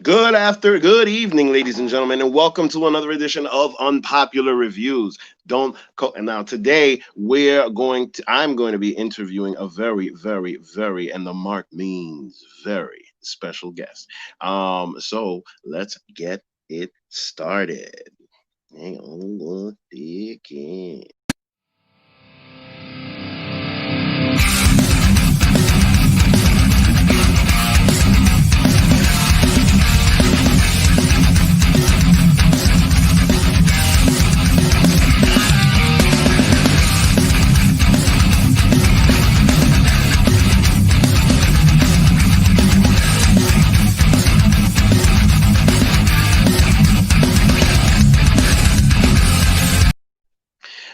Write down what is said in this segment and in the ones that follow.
Good evening, ladies and gentlemen, and welcome to another edition of Unpopular Reviews. And now today I'm going to be interviewing a very, and the mark means very special guest. So let's get it started. Hang on one second.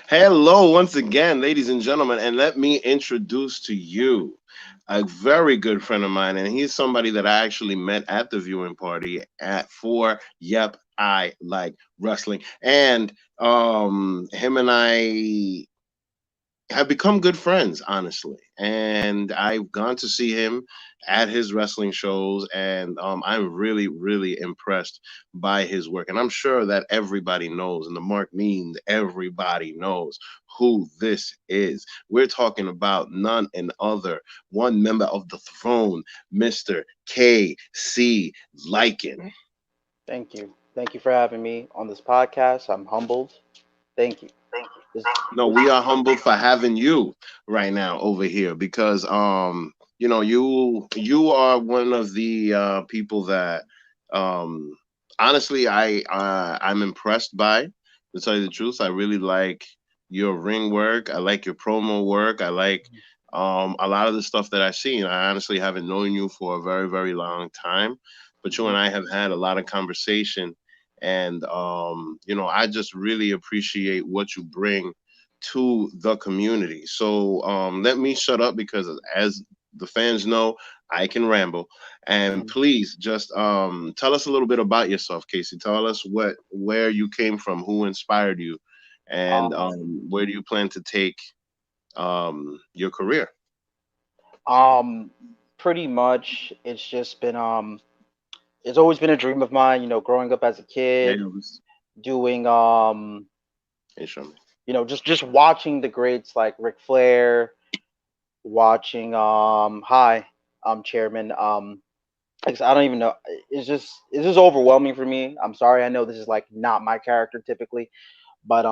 Hello, once again, ladies and gentlemen, and let me introduce to you a very good friend of mine, and he's somebody that I actually met at the viewing party at for Yep, I Like Wrestling, and him and I have become good friends, honestly. And I've gone to see him at his wrestling shows, and I'm really impressed by his work. And I'm sure that everybody knows, and the mark means everybody knows who this is. We're talking about none and other, one member of the throne, Mr. KC Lycan. Thank you. Thank you for having me on this podcast. I'm humbled. Thank you. No, This we are humbled for having you right now over here because you are one of the people that um honestly I'm impressed by, to tell you the truth. I really like your ring work. I like your promo work. I like a lot of the stuff that I've seen. I honestly haven't known you for a very long time, but you and I have had a lot of conversation, and I just really appreciate what you bring to the community. So let me shut up because, as the fans know, I can ramble. And please just tell us a little bit about yourself, Casey. Tell us where you came from, who inspired you, and um where do you plan to take your career. um pretty much it's always been a dream of mine, growing up as a Hey, kid, Elvis. doing Hey, show me. just watching the greats like Ric Flair, watching hi, chairman. Like I said, I don't even know. It's just overwhelming for me. I'm sorry. I know this is like not my character typically, but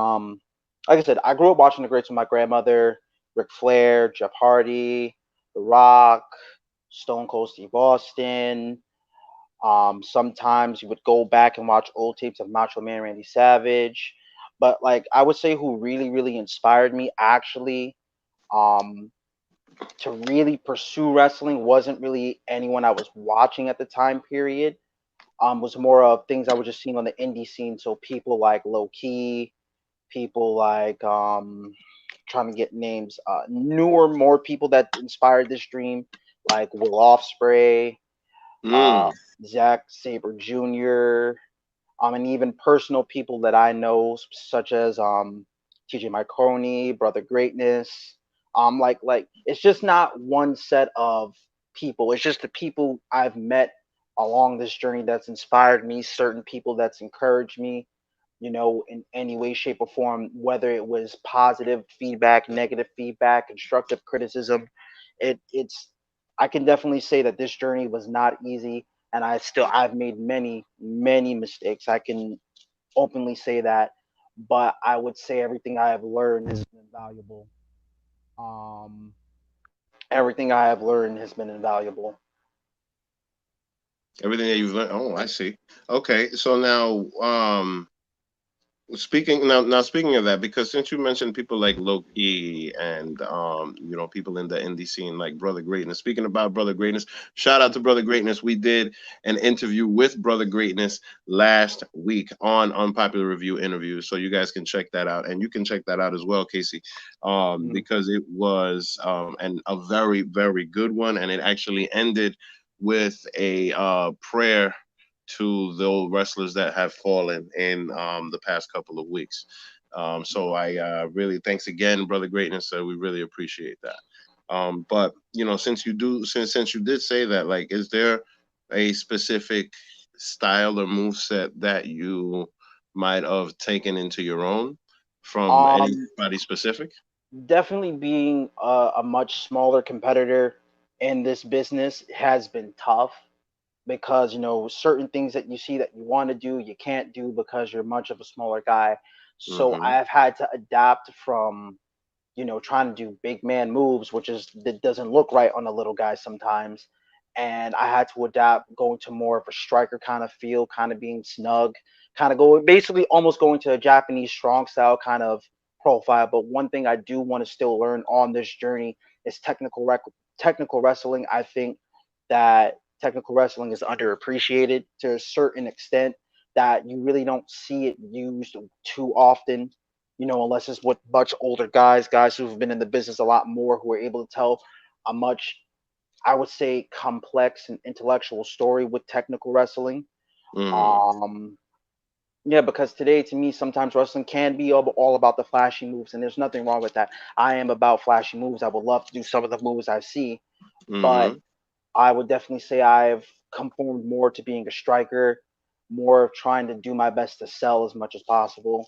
like I said, I grew up watching the greats with my grandmother, Ric Flair, Jeff Hardy, The Rock, Stone Cold Steve Austin. Sometimes you would go back and watch old tapes of Macho Man Randy Savage. But like I would say who really inspired me actually um to really pursue wrestling wasn't really anyone I was watching at the time period. Was more of things I was just seeing on the indie scene. So people like Low Key, people like trying to get names, newer more people that inspired this dream, like Will Offspray, uh, Mm. Zack Saber Jr., and even personal people that I know, such as TJ Microney, Brother Greatness. Like it's just not one set of people. It's just the people I've met along this journey that's inspired me. Certain people that's encouraged me, in any way, shape, or form, whether it was positive feedback, negative feedback, constructive criticism. It's I can definitely say that this journey was not easy, and I've made many mistakes. I can openly say that, but I would say everything I have learned has been invaluable. Um, Everything I have learned has been invaluable. Everything that you've learned. Oh, I see. Okay, so now speaking of that, because since you mentioned people like Loki and people in the indie scene like Brother Greatness. Speaking about Brother Greatness, shout out to Brother Greatness. We did an interview with Brother Greatness last week on Unpopular Review Interviews, so you guys can check that out, and you can check that out as well, Casey, Mhm. because it was a very good one, and it actually ended with a prayer to the wrestlers that have fallen in the past couple of weeks. So I really thanks again, Brother Greatness. We really appreciate that. But since you did say that, like, is there a specific style or move set that you might have taken into your own from Um, anybody specific? Definitely being a much smaller competitor in this business has been tough because certain things that you see that you want to do you can't do because you're much of a smaller guy. So Mm-hmm. I've had to adapt from trying to do big man moves, which is that doesn't look right on a little guy sometimes. And I had to adapt going to more of a striker kind of feel, kind of being snug, kind of going basically almost going to a Japanese strong style kind of profile. But one thing I do want to still learn on this journey is technical wrestling. I think that technical wrestling is underappreciated to a certain extent that you really don't see it used too often, unless it's with much older guys who've been in the business a lot more, who are able to tell a much, I would say, complex and intellectual story with technical wrestling. Mm. Um, yeah, because today, to me, sometimes wrestling can be all about the flashy moves, and there's nothing wrong with that. I am about flashy moves. I would love to do some of the moves I see, but Mm-hmm. I would definitely say I've conformed more to being a striker, more of trying to do my best to sell as much as possible.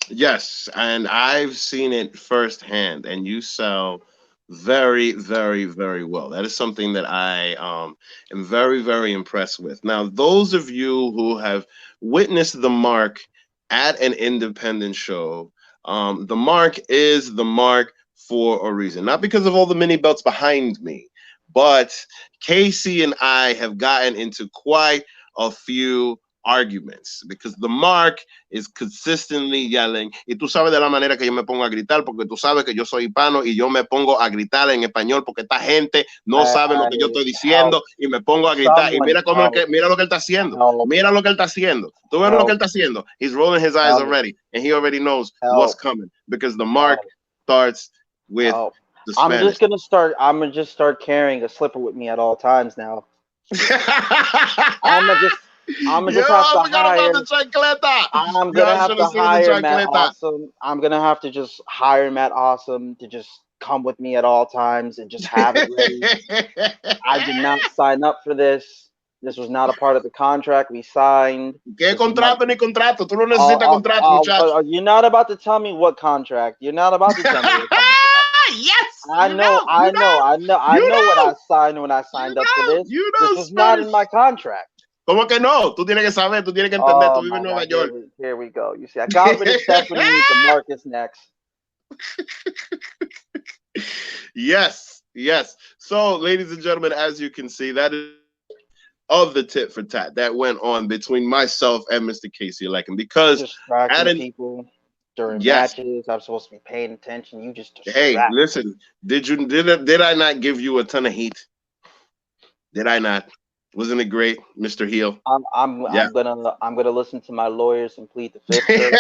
Yes, and I've seen it firsthand, and you sell very, very, very well. That is something that I am very, very impressed with. Now, those of you who have witnessed the mark at an independent show, the mark is the mark for a reason, not because of all the mini belts behind me, but Casey and I have gotten into quite a few arguments because the mark is consistently yelling. Y tú sabes de la manera que yo me pongo a gritar, porque tú sabes que yo soy hispano y yo me pongo a gritar en español porque esta gente no sabe lo que yo estoy Help! diciendo y me pongo a gritar. Y Someone mira cómo help! mira lo que él está haciendo. Help! Mira lo que él está haciendo. Tú ves lo que él Help! está haciendo. He's rolling his eyes Help! already, and he already knows what's Help! coming because the mark Help! starts with Help! the I'm Spanish. just gonna start. I'm gonna just start carrying a slipper with me at all times now. I'm gonna just. I'm gonna Yo, just have I to forgot about the hire. chancleta. I'm Yo, gonna I have should have to said the hire Matt chancleta. Awesome. I'm gonna have to just hire Matt Awesome to just come with me at all times and just have it ready. I did not sign up for this. This was not a part of the contract we signed. ¿Qué This was not. contrato ni contrato? Tú no necesitas contrato, muchacho. You're not about to tell me what contract. You're not about to tell me what contract. Yes, I know, I know, I know, I you know what I know, signed when I signed up for this. you This know was not in Spanish. my contract. ¿Cómo que no? Tú tienes que saber, tú tienes que entender, tú Oh vives en my Nueva God, York. here we go. You see, I got rid of Stephanie. DeMarcus next. Yes, yes. So, ladies and gentlemen, as you can see, that is of the tit for tat that went on between myself and Mr. Casey Lycan because at Distracting an people during yes, matches. I'm supposed to be paying attention. You just hey, distract. listen, did I not give you a ton of heat? Did I not? Wasn't it great, Mr. Heel? Yeah. I'm gonna listen to my lawyers and plead the fifth, sir.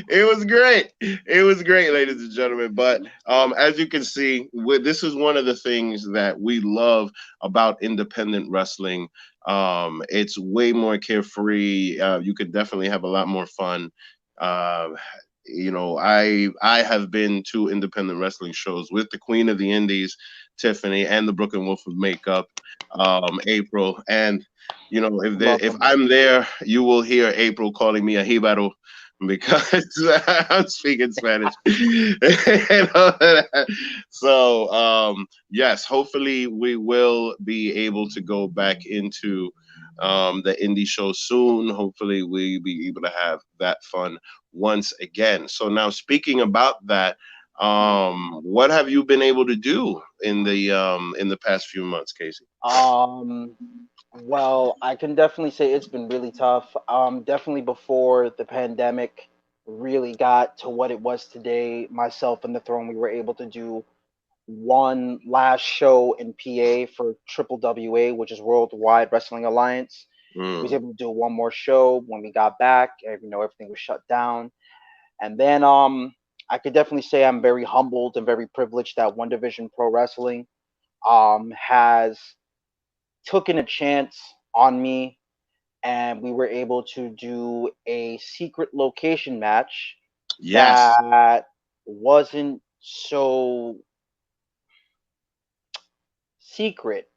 It was great. It was great, ladies and gentlemen. But as you can see, this is one of the things that we love about independent wrestling. It's way more carefree. You could definitely have a lot more fun. Uh, I have been to independent wrestling shows with the Queen of the Indies, Tiffany, and the Brooklyn Wolf of Makeup, April. And if Welcome. I'm there, you will hear April calling me a jibaro because I'm speaking Spanish. And all of that. So yes, hopefully we will be able to go back into the indie show soon. Hopefully we be able to have that fun once again. So now speaking about that, what have you been able to do in the past few months, Casey? Um, well, I can definitely say it's been really tough. Definitely before the pandemic really got to what it was today, myself and the Throne, we were able to do one last show in PA for Triple WA, which is Worldwide Wrestling Alliance. We was Mm, able to do one more show when we got back. Everything was shut down. And then I could definitely say I'm very humbled and very privileged that One Division Pro Wrestling has taken a chance on me, and we were able to do a secret location match yes. that wasn't so secret.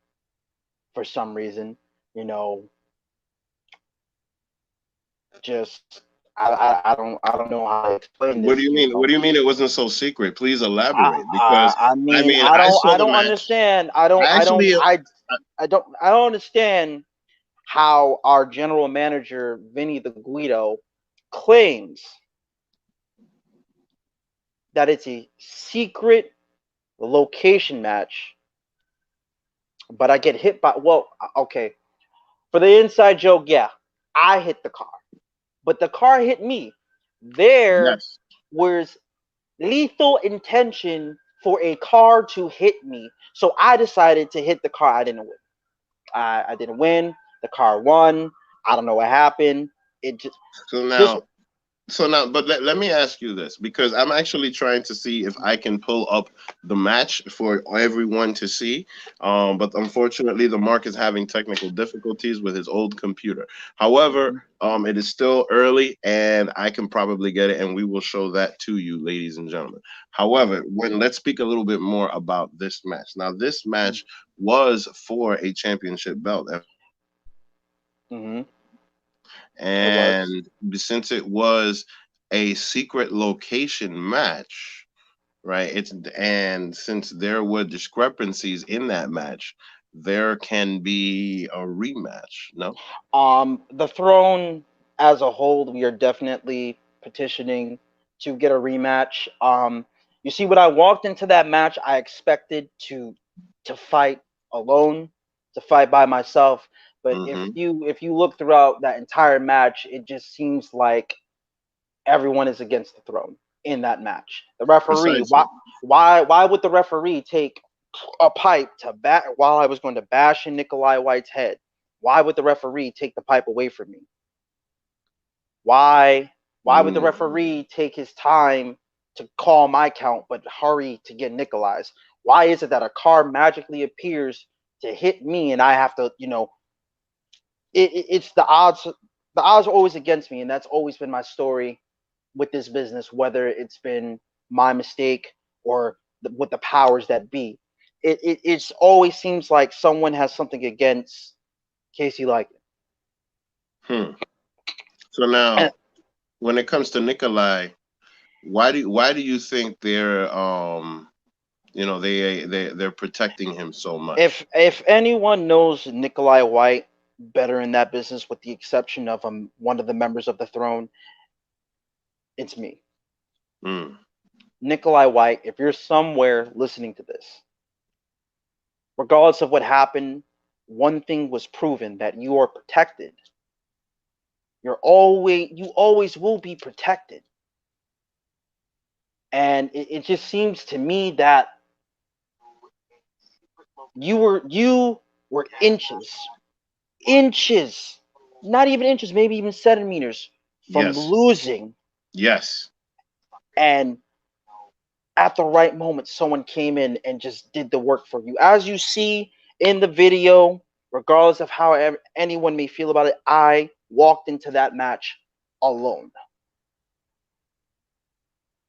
for some reason. You know, just I don't know how to explain What do this. you You mean? What know, do you mean it wasn't so secret? Please elaborate, because I I mean, mean I saw I the don't match. understand. I actually, I don't understand how our general manager Vinny the Guido claims that it's a secret location match, but I get hit by. Well, okay, for the inside joke, yeah, I hit the car, but the car hit me. There yes. was lethal intention for a car to hit me, so I decided to hit the car. I didn't win. I didn't win. The car won. I don't know what happened. It So just now, but let me ask you this, because I'm actually trying to see if I can pull up the match for everyone to see. But unfortunately, the Mark is having technical difficulties with his old computer. However, Mhm. it is still early, and I can probably get it, and we will show that to you, ladies and gentlemen. However, when let's speak a little bit more about this match. Now, this match was for a championship belt, if I'm not mistaken. Mhm. It was. And since it was a secret location match, right? It's and since there were discrepancies in that match, there can be a rematch. No. The throne as a whole, we are definitely petitioning to get a rematch. You see, when I walked into that match, I expected to fight alone, to fight by myself. But Mm-hmm. if you look throughout that entire match, it just seems like everyone is against the throne in that match. The referee, Precisely. why would the referee take a pipe to bat while I was going to bash in Nikolai White's head? Why would the referee take the pipe away from me? Why would the Mm. referee take his time to call my count but hurry to get Nikolai's? Why is it that a car magically appears to hit me and I have to, it's the odds. The odds are always against me, and that's always been my story with this business. Whether it's been my mistake or with the powers that be, it's always seems like someone has something against KC Lycan. Hmm. So And now, when it comes to Nikolai, why do you think they're protecting him so much? if anyone knows Nikolai White better in that business, with the exception of one of the members of the throne, it's me, Mm. Nikolai White. If you're somewhere listening to this, regardless of what happened, one thing was proven, that you are protected. You always will be protected. And it just seems to me that you were inches, not even inches, maybe even centimeters from Yes. losing. Yes. And at the right moment, someone came in and just did the work for you. As you see in the video, regardless of how anyone may feel about it, I walked into that match alone.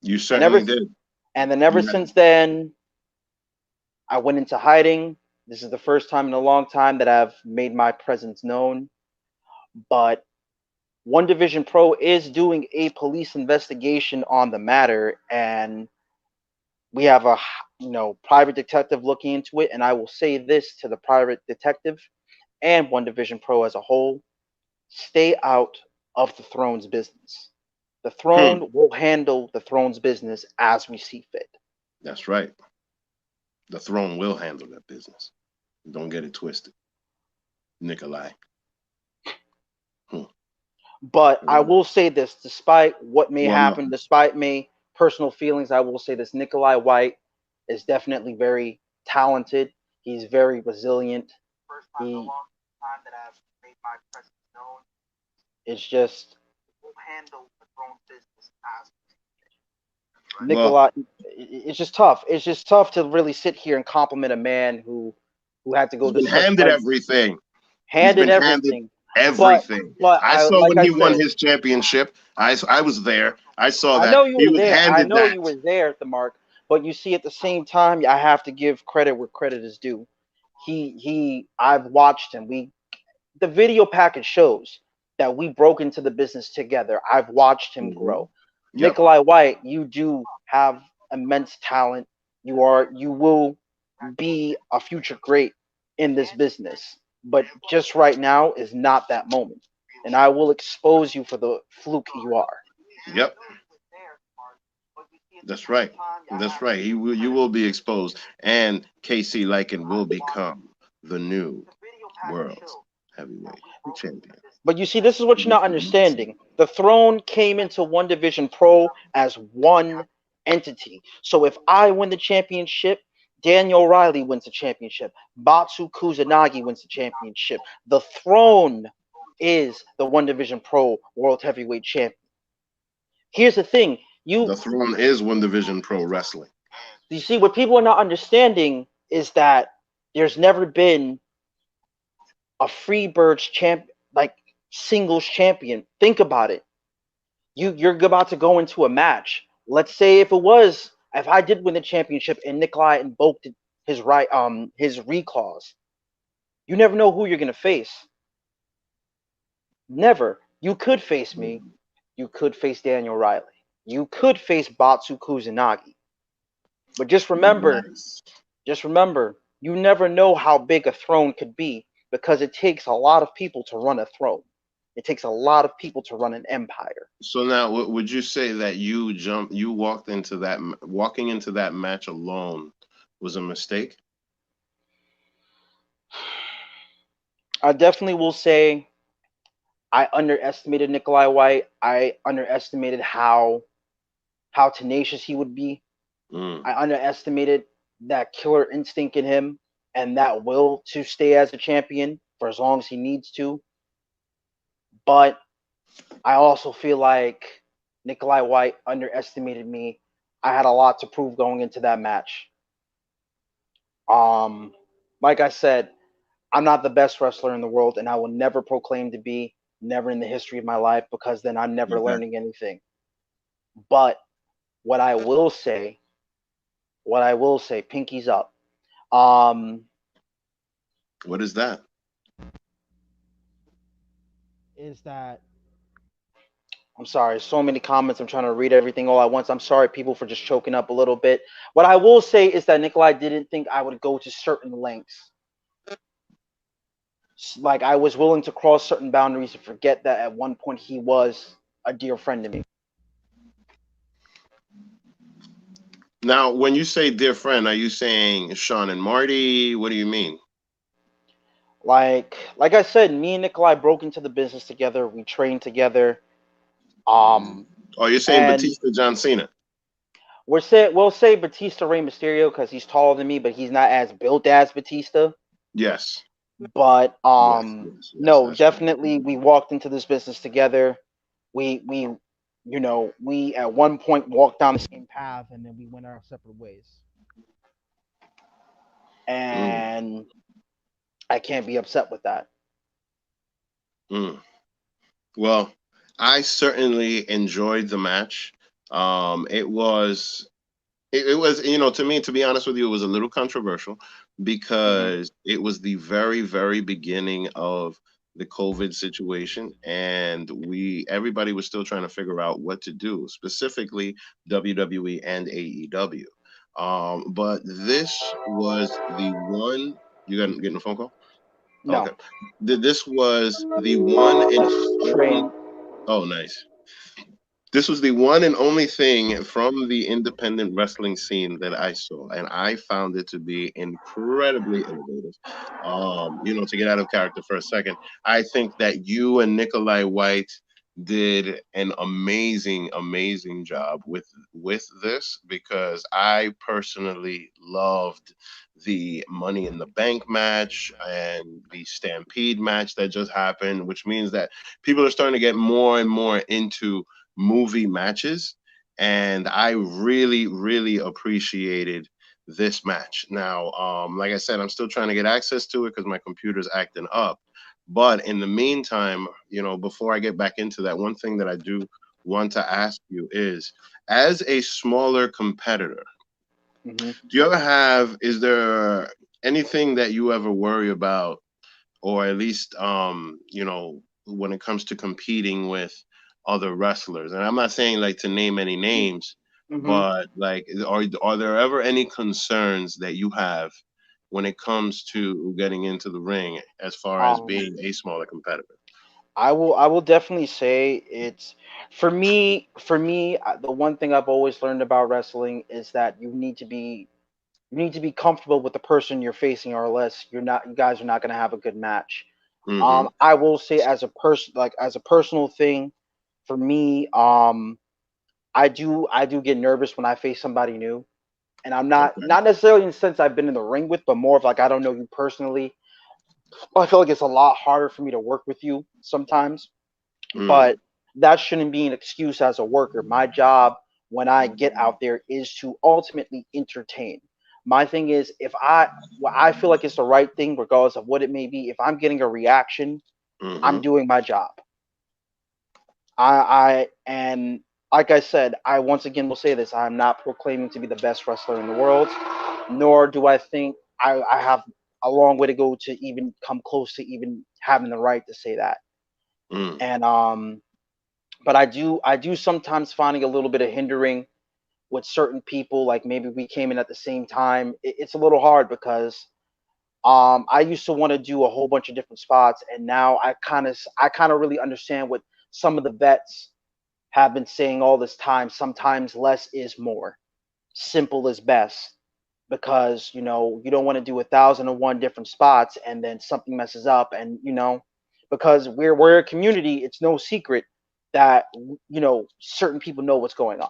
You And ever certainly did. and then ever You had, since then, I went into hiding. This is the first time in a long time that I've made my presence known. But One Division Pro is doing a police investigation on the matter, and we have a private detective looking into it. And I will say this to the private detective and One Division Pro as a whole: stay out of the throne's business. The hmm. throne will handle the throne's business as we see fit. That's right. The throne will handle that business. Don't get it twisted, Nikolai. Hmm. But I will say this: despite what may Well, no. happen, despite my personal feelings, I will say this: Nikolai White is definitely very talented. He's very resilient. He it's just Well, Nikolai. It's just tough. It's just tough to really sit here and compliment a man who had to go he's to been such handed lengths, everything. He's handed been handed everything. But everything. I I saw like when I he won said, his championship. I was there. I saw I that know you he were was there. I handed know that. you were there at the mark. But you see, at the same time, I have to give credit where credit is due. I've watched him. The video package shows that we broke into the business together. I've watched him Hmm. grow. Yep. Nikolai White, you do have immense talent. You will be a future great in this business. But just right now is not that moment. And I will expose you for the fluke you are. Yep. That's right. That's right. You will be exposed, and KC Lycan will become the new world heavyweight champion. But you see, this is what you're not understanding. The throne came into One Division Pro as one entity. So if I win the championship, Daniel Riley wins the championship. Batsu Kusanagi wins the championship. The throne is the One Division Pro World Heavyweight Champion. Here's the thing. The throne is One Division Pro Wrestling. You see, what people are not understanding is that there's never been a Freebirds champ like singles champion. Think about it. You're about to go into a match. Let's say if I did win the championship and Nikolai invoked his reclaws, you never know who you're gonna face. Never. You could face me. You could face Daniel Riley. You could face Batsu Kusanagi. But Nice. just remember, you never know how big a throne could be because it takes a lot of people to run a throne. It takes a lot of people to run an empire. So now, would you say that you walking into that match alone was a mistake? I definitely will say I underestimated Nikolai White. I underestimated how tenacious he would be. Mm. I underestimated that killer instinct in him and that will to stay as a champion for as long as he needs to. But I also feel like Nikolai White underestimated me. I had a lot to prove going into that match. Um, like I said, I'm not the best wrestler in the world, and I will never proclaim to be, never in the history of my life, because then I'm never Okay. learning anything. But what I will say, pinkies up. Um, What is that? is that I'm sorry, so many comments. I'm trying to read everything all at once. I'm sorry, people, for just choking up a little bit. What I will say is that Nikolai didn't think I would go to certain lengths. Like I was willing to cross certain boundaries and forget that at one point he was a dear friend to me. Now, when you say dear friend, are you saying Sean and Marty? What do you mean? Like I said, me and Nikolai broke into the business together. We trained together. Mm. Um, Oh, you're saying and Batista, John Cena? we'll say Batista Rey Mysterio because he's taller than me, but he's not as built as Batista. Yes. But Yes. Yes. Yes. no, That's right. definitely we walked into this business together. We we at one point walked down the same path and then we went our separate ways. Mm, And I can't be upset with that. mm. Well, I certainly enjoyed the match. It was it was, to me, to be honest with you, it was a little controversial Hmm. because it was the very, very beginning of the COVID situation, and everybody was still trying to figure out what to do, specifically WWE and AEW. But this was the one. You got getting a phone call? No, Okay. This was the one and only. train. Oh, nice. This was the one and only thing from the independent wrestling scene that I saw, and I found it to be incredibly innovative. To get out of character for a second, I think that you and Nikolai White did an amazing, amazing job with this because I personally loved the Money in the Bank match and the Stampede match that just happened, which means that people are starting to get more and more into movie matches, and I really, really appreciated this match. Now, like I said, I'm still trying to get access to it because my computer's acting up. But in the meantime, before I get back into that, one thing that I do want to ask you is, as a smaller competitor, Hmm. do you ever have? Is there? anything that you ever worry about, or at least when it comes to competing with other wrestlers, and I'm not saying like to name any names, Mm-hmm. but like are there ever any concerns that you have when it comes to getting into the ring as far as Um, being a smaller competitor? I will definitely say it's for me, the one thing I've always learned about wrestling is that you need to be comfortable with the person you're facing, or else you guys are not going to have a good match. Mm-hmm. I will say as a person, like as a personal thing, for me, I do get nervous when I face somebody new, and I'm Okay. not necessarily in the sense I've been in the ring with, but more of like I don't know you personally. I feel like it's a lot harder for me to work with you sometimes, Mm. but that shouldn't be an excuse as a worker. My job when I get out there is to ultimately entertain. My thing is, if well, I feel like it's the right thing, regardless of what it may be. If I'm getting a reaction, I'm Mm-hmm. doing my job. And like I said, I once again will say this: I'm not proclaiming to be the best wrestler in the world, nor do I think I have a long way to go to even come close to even having the right to say that. Mm. And but I do sometimes finding a little bit of hindering with certain people. Like maybe we came in at the same time. It's a little hard because I used to want to do a whole bunch of different spots, and now I kind of really understand what some of the vets have been saying all this time. Sometimes less is more. Simple is best, because you don't want to do 1,001 different spots and then something messes up, and because we're a community, it's no secret that certain people know what's going on.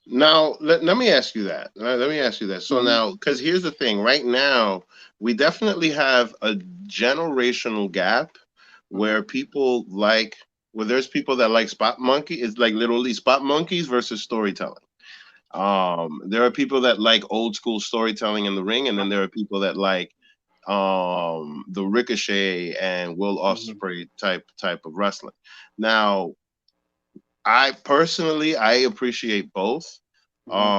Now, let me ask you that. Let me ask you that. So Hmm. now, because here's the thing, right now, we definitely have a generational gap Hmm. where where there's people that like spot monkey, it's like literally spot monkeys versus storytelling. There are people that like old school storytelling in the ring, and then there are people that like the Ricochet and Will Hmm. Ospreay type of wrestling. Now, I appreciate both. Hmm.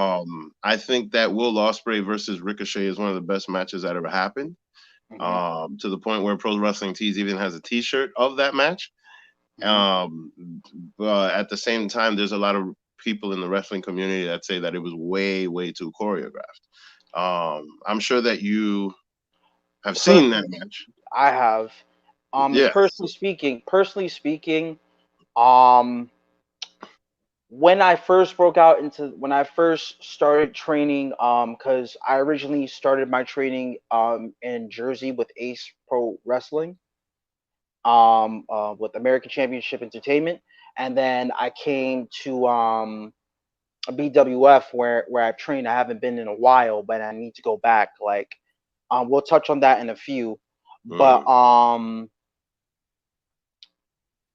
I think that Will Ospreay versus Ricochet is one of the best matches that ever happened. Hmm. To the point where Pro Wrestling Tees even has a T-shirt of that match. Hmm. Um, but at the same time, there's a lot of people in the wrestling community that say that it was way too choreographed. I'm sure that you have seen that Personally, match. I have. Yeah. Personally speaking, um, when I first started training, because I originally started my training in Jersey with Ace Pro Wrestling, with American Championship Entertainment, and then I came to BWF where I've trained. I haven't been in a while, but I need to go back. Like, we'll touch on that in a few, but Mm,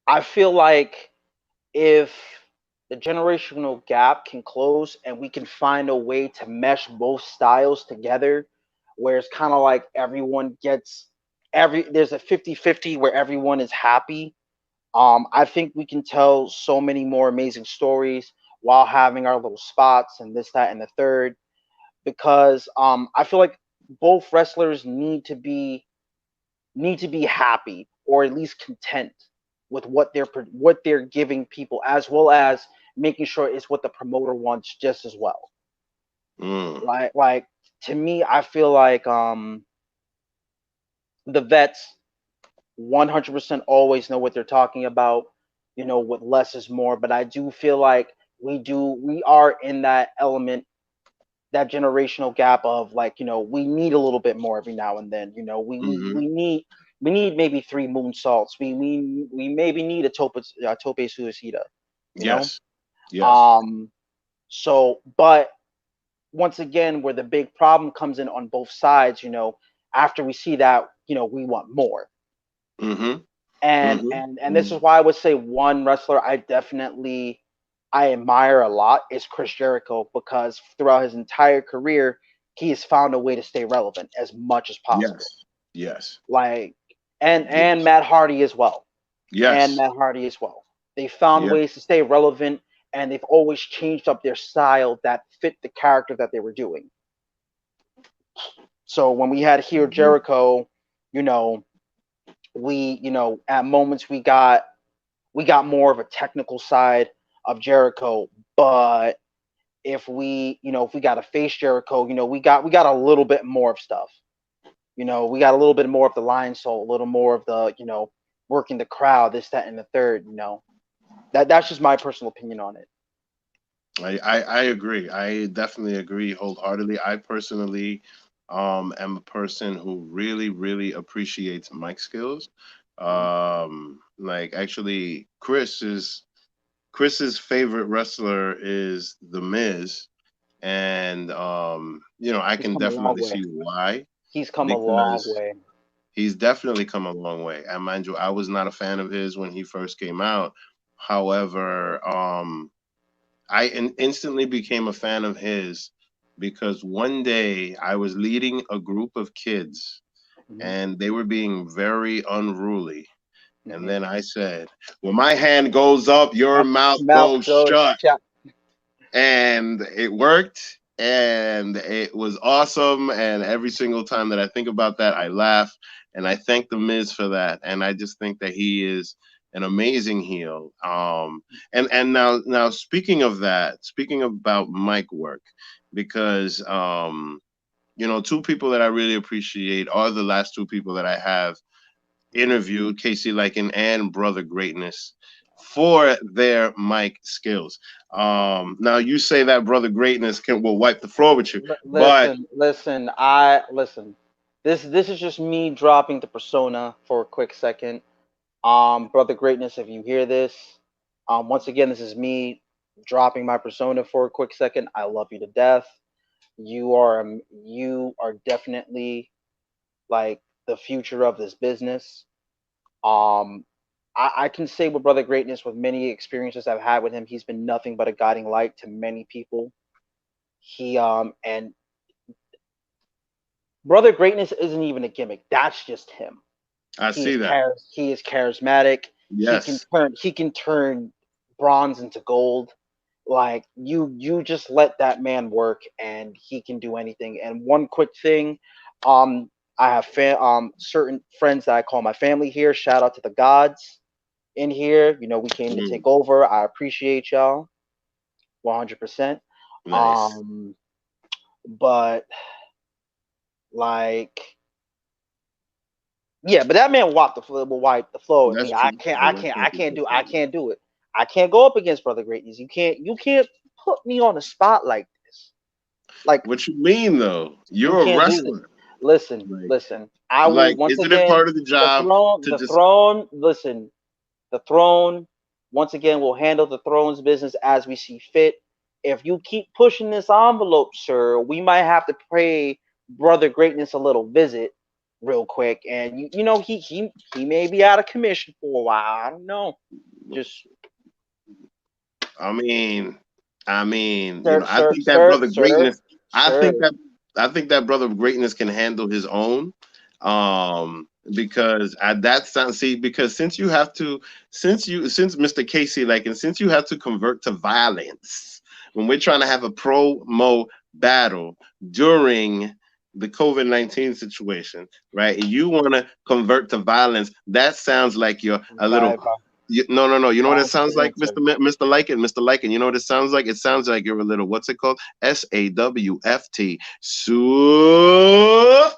I feel like if the generational gap can close and we can find a way to mesh both styles together, where it's kind of like everyone gets there's a 50-50 where everyone is happy. I think we can tell so many more amazing stories while having our little spots and this, that, and the third. Because I feel like both wrestlers need to be happy, or at least content with what they're giving people, as well as making sure it's what the promoter wants just as well. mm, Like to me, I feel like the vets 100% always know what they're talking about. With less is more, but I do feel like we are in that element, that generational gap of like, we need a little bit more every now and then. We we, hmm we need we need maybe three moonsaults. We maybe need a tope suicida, you know. Yes. Yes. Um so but once again, where the big problem comes in on both sides, after we see that, we want more. hmm And this is why I would say one wrestler I admire a lot is Chris Jericho, because throughout his entire career, he has found a way to stay relevant as much as possible. Yes. Yes. Like, and Yes. Matt Hardy as well. And Yes. Matt Hardy as well. They found Yeah. ways to stay relevant, and they've always changed up their style that fit the character that they were doing. So when we had here Mhm. Jericho, you know, at moments we got more of a technical side of Jericho, but if we got to face Jericho, we got a little bit more of stuff. We got a little bit more of the lion soul, a little more of the working the crowd, this, that, and the third. That's just my personal opinion on it. I agree. I definitely agree wholeheartedly. I personally am a person who really, really appreciates mic skills. Mhm. Like actually Chris's favorite wrestler is The Miz. And I He's can come a long definitely way. see why, He's come a long because way. he's definitely come a long way. And mind you, I was not a fan of his when he first came out. However, I instantly became a fan of his because one day I was leading a group of kids Hmm. and they were being very unruly. And Hmm. then I said, when my hand goes up, your mouth Mouth goes goes shut. shut. And it worked and it was awesome. And every single time that I think about that, I laugh and I thank the Miz for that. And I just think that he is an amazing heel. And now speaking of that, speaking about mic work, because two people that I really appreciate are the last two people that I have Mhm. interviewed, KC Lycan and Brother Greatness, for their mic skills. Now you say that Brother Greatness will wipe the floor with you, but Listen. This is just me dropping the persona for a quick second. Brother Greatness, if you hear this, once again, this is me dropping my persona for a quick second. I love you to death. You are definitely like the future of this business. Um, I can say with Brother Greatness, with many experiences I've had with him, he's been nothing but a guiding light to many people. He and Brother Greatness isn't even a gimmick. That's just him. I He is see that. charismatic. He can Yes. turn bronze into gold. Like you just let that man work and he can do anything. And one quick thing, I have certain friends that I call my family here. Shout out to the gods in here. We came to Mm, take over. I appreciate y'all 100%. nice. Um, but like yeah, but that man will wipe the floor with That's me. I true. can't He I will can't I take it can't to do I floor. can't do it. I can't go up against Brother Greatness. You can't put me on the spot like this. Like What you mean though? you You're a can't do this. wrestler. Listen, Like, listen. I will once isn't it again part of the the job throne to the just throne listen, the throne once again will handle the throne's business as we see fit. If you keep pushing this envelope, sir, we might have to pay Brother Greatness a little visit real quick. And he may be out of commission for a while. I don't know. Just I mean, sir, I sir, think that sir, brother sir, greatness. I sir. think that I think that brother greatness can handle his own. Because at that sound, see, because since Mr. Casey, like, and since you have to convert to violence when we're trying to have a promo battle during the COVID-19 situation, right? And you want to convert to violence. That sounds like you're a little Bye bye. no, no, no. You know what it Violence is sounds the like, answer. Mr. Lycan, Mr. Lycan. You know what it sounds like? It sounds like you're a little. What's it called? SAWFT. So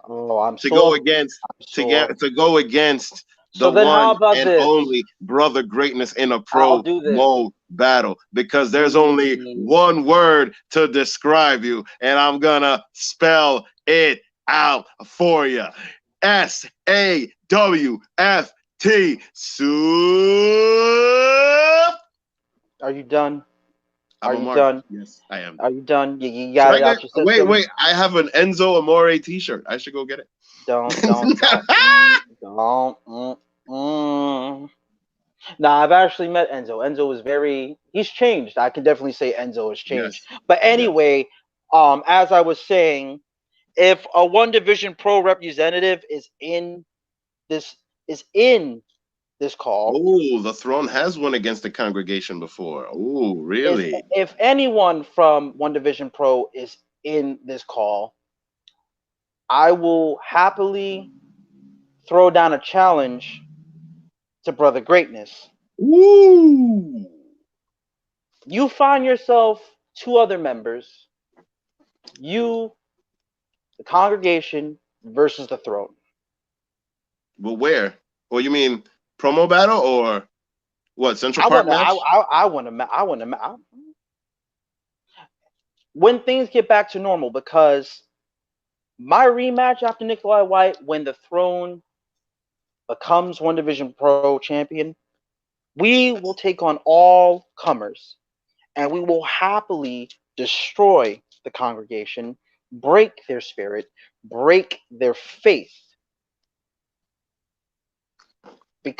Oh, I'm to go sore. against I'm sore. to go against So the then, how one about and this? only brother greatness in a I'll do this. promo battle because there's only Mm, one word to describe you, and I'm gonna spell it out for you. SAWFT. Soup. are you done? I'm Are a you mark. done? Yes, I am Are done. you done? You Should got I it get? out your Wait, system. wait. I have an Enzo Amore T-shirt. I should go get Don't, don't, it. don't, don't. Mm. Nah, I've actually met Enzo. Enzo is he's changed. I can definitely say Enzo has changed. Yes, But yes. anyway, as I was saying, if a one division pro representative this is in this call, Oh, the throne has won against the congregation before. Oh, is really? if anyone from one division pro is in this call, I will happily throw down a challenge to Brother Greatness. Woo! You find yourself two other members, you, the congregation, versus the throne. But where? Or you mean promo battle or what? Central Park match? I want to, when things get back to normal, because my rematch after Nikolai White, when the throne becomes One Division Pro champion, we will take on all comers and we will happily destroy the congregation, break their spirit, break their faith.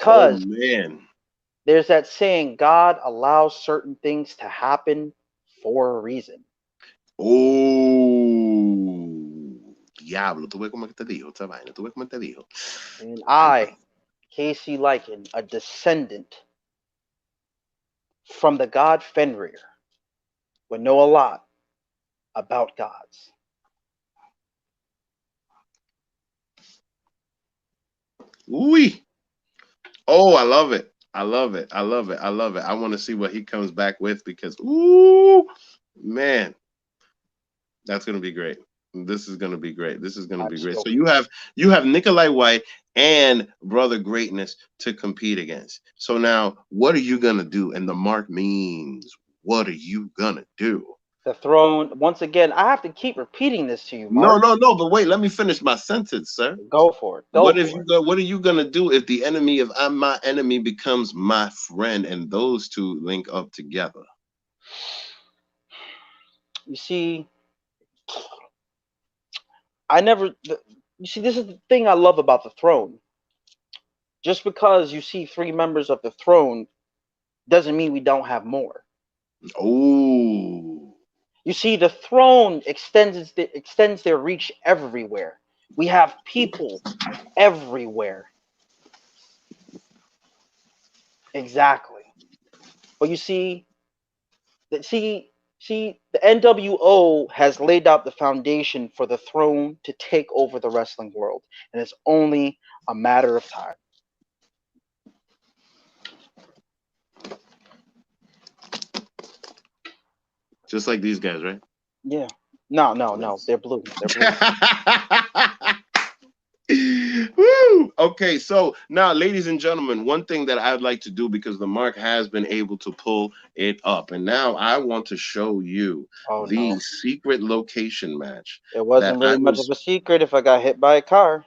Oh Because man. there's that saying, God allows certain things to happen for a reason. Oh. Diablo, tú ves cómo que te dijo esta vaina, tú ves cómo te dijo. And I, KC Lycan, a descendant from the god Fenrir, would know a lot about gods. Ooh. Oh, I love it. I love it. I love it. I love it. I want to see what he comes back with because ooh, man, that's gonna be great. This is gonna be great. This is gonna I'm be great. So stoked. you have Nikolai White and Brother Greatness to compete against. So now what are you gonna do? And the mark means what are you gonna do? The throne, once again, I have to keep repeating this to you, No, Mark. no, no. But wait, let me finish my sentence, sir. Go for it. Go What if for you it. go? What are you gonna do if the enemy of I'm my enemy becomes my friend, and those two link up together? You see, I never. You see, this is the thing I love about the throne. Just because you see three members of the throne doesn't mean we don't have more. Oh, You see, the throne extends their reach everywhere. We have people everywhere. Exactly. But you see, the NWO has laid out the foundation for the throne to take over the wrestling world, and it's only a matter of time. just like these guys, right? Yeah. No, no, no. They're blue. They're blue. Woo! Okay, so now, ladies and gentlemen, one thing that I'd like to do because the mark has been able to pull it up, and now I want to show you Oh the no. secret location match It that wasn't I really much of was. a secret if I got hit by a car.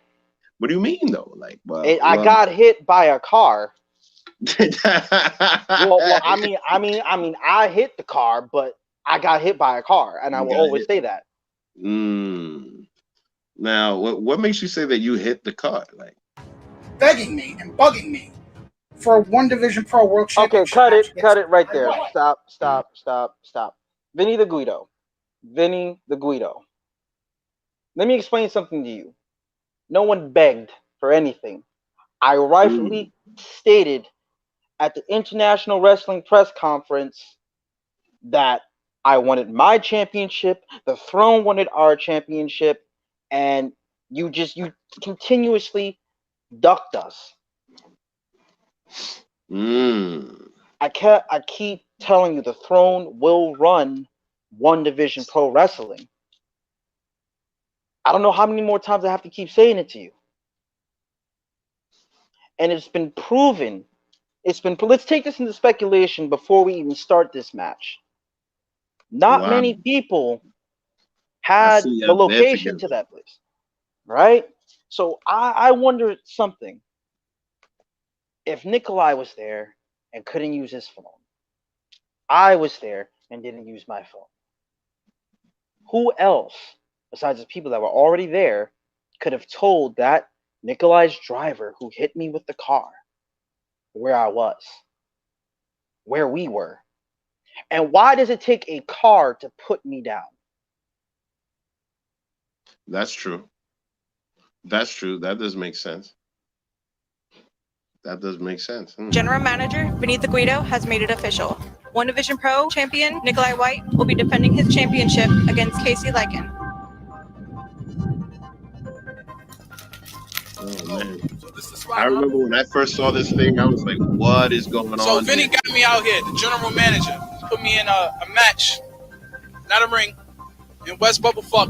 What do you mean, though? Like, I well, got hit by a car. you Well, I hit the car, but I got hit by a car, and I will got always hit. say that. Mm. Now, what makes you say that you hit the car? Like, begging me and bugging me for a One Division Pro World Okay, Championship match cut against it right Nikolai there. White. Stop, stop, stop, stop. Vinny the Guido. Vinny the Guido. Let me explain something to you. No one begged for anything. I mm, rightfully stated at the International Wrestling Press Conference that I wanted my championship, the throne wanted our championship, and you continuously ducked us. mm. I keep telling you the throne will run One Division Pro Wrestling. I don't know how many more times I have to keep saying it to you. And it's been proven. Let's take this into speculation before we even start this match. Not Wow, many people I had see you the up there location to together. that place, right? So I wonder something. If Nikolai was there and couldn't use his phone, I was there and didn't use my phone, who else, besides the people that were already there, could have told that Nikolai's driver who hit me with the car where I was, where we were? And why does it take a car to put me down? That's true. That's true. That does make sense. That does make sense. Hmm. General Manager Benita Guido has made it official. One Division Pro champion Nikolai White will be defending his championship against KC Lycan. Oh man. So this is the spot. I remember when I first saw this thing, I was like, what is going So on Vinny here? got me out here, the general manager. Put me in a match, not a ring, in West Bubblefuck,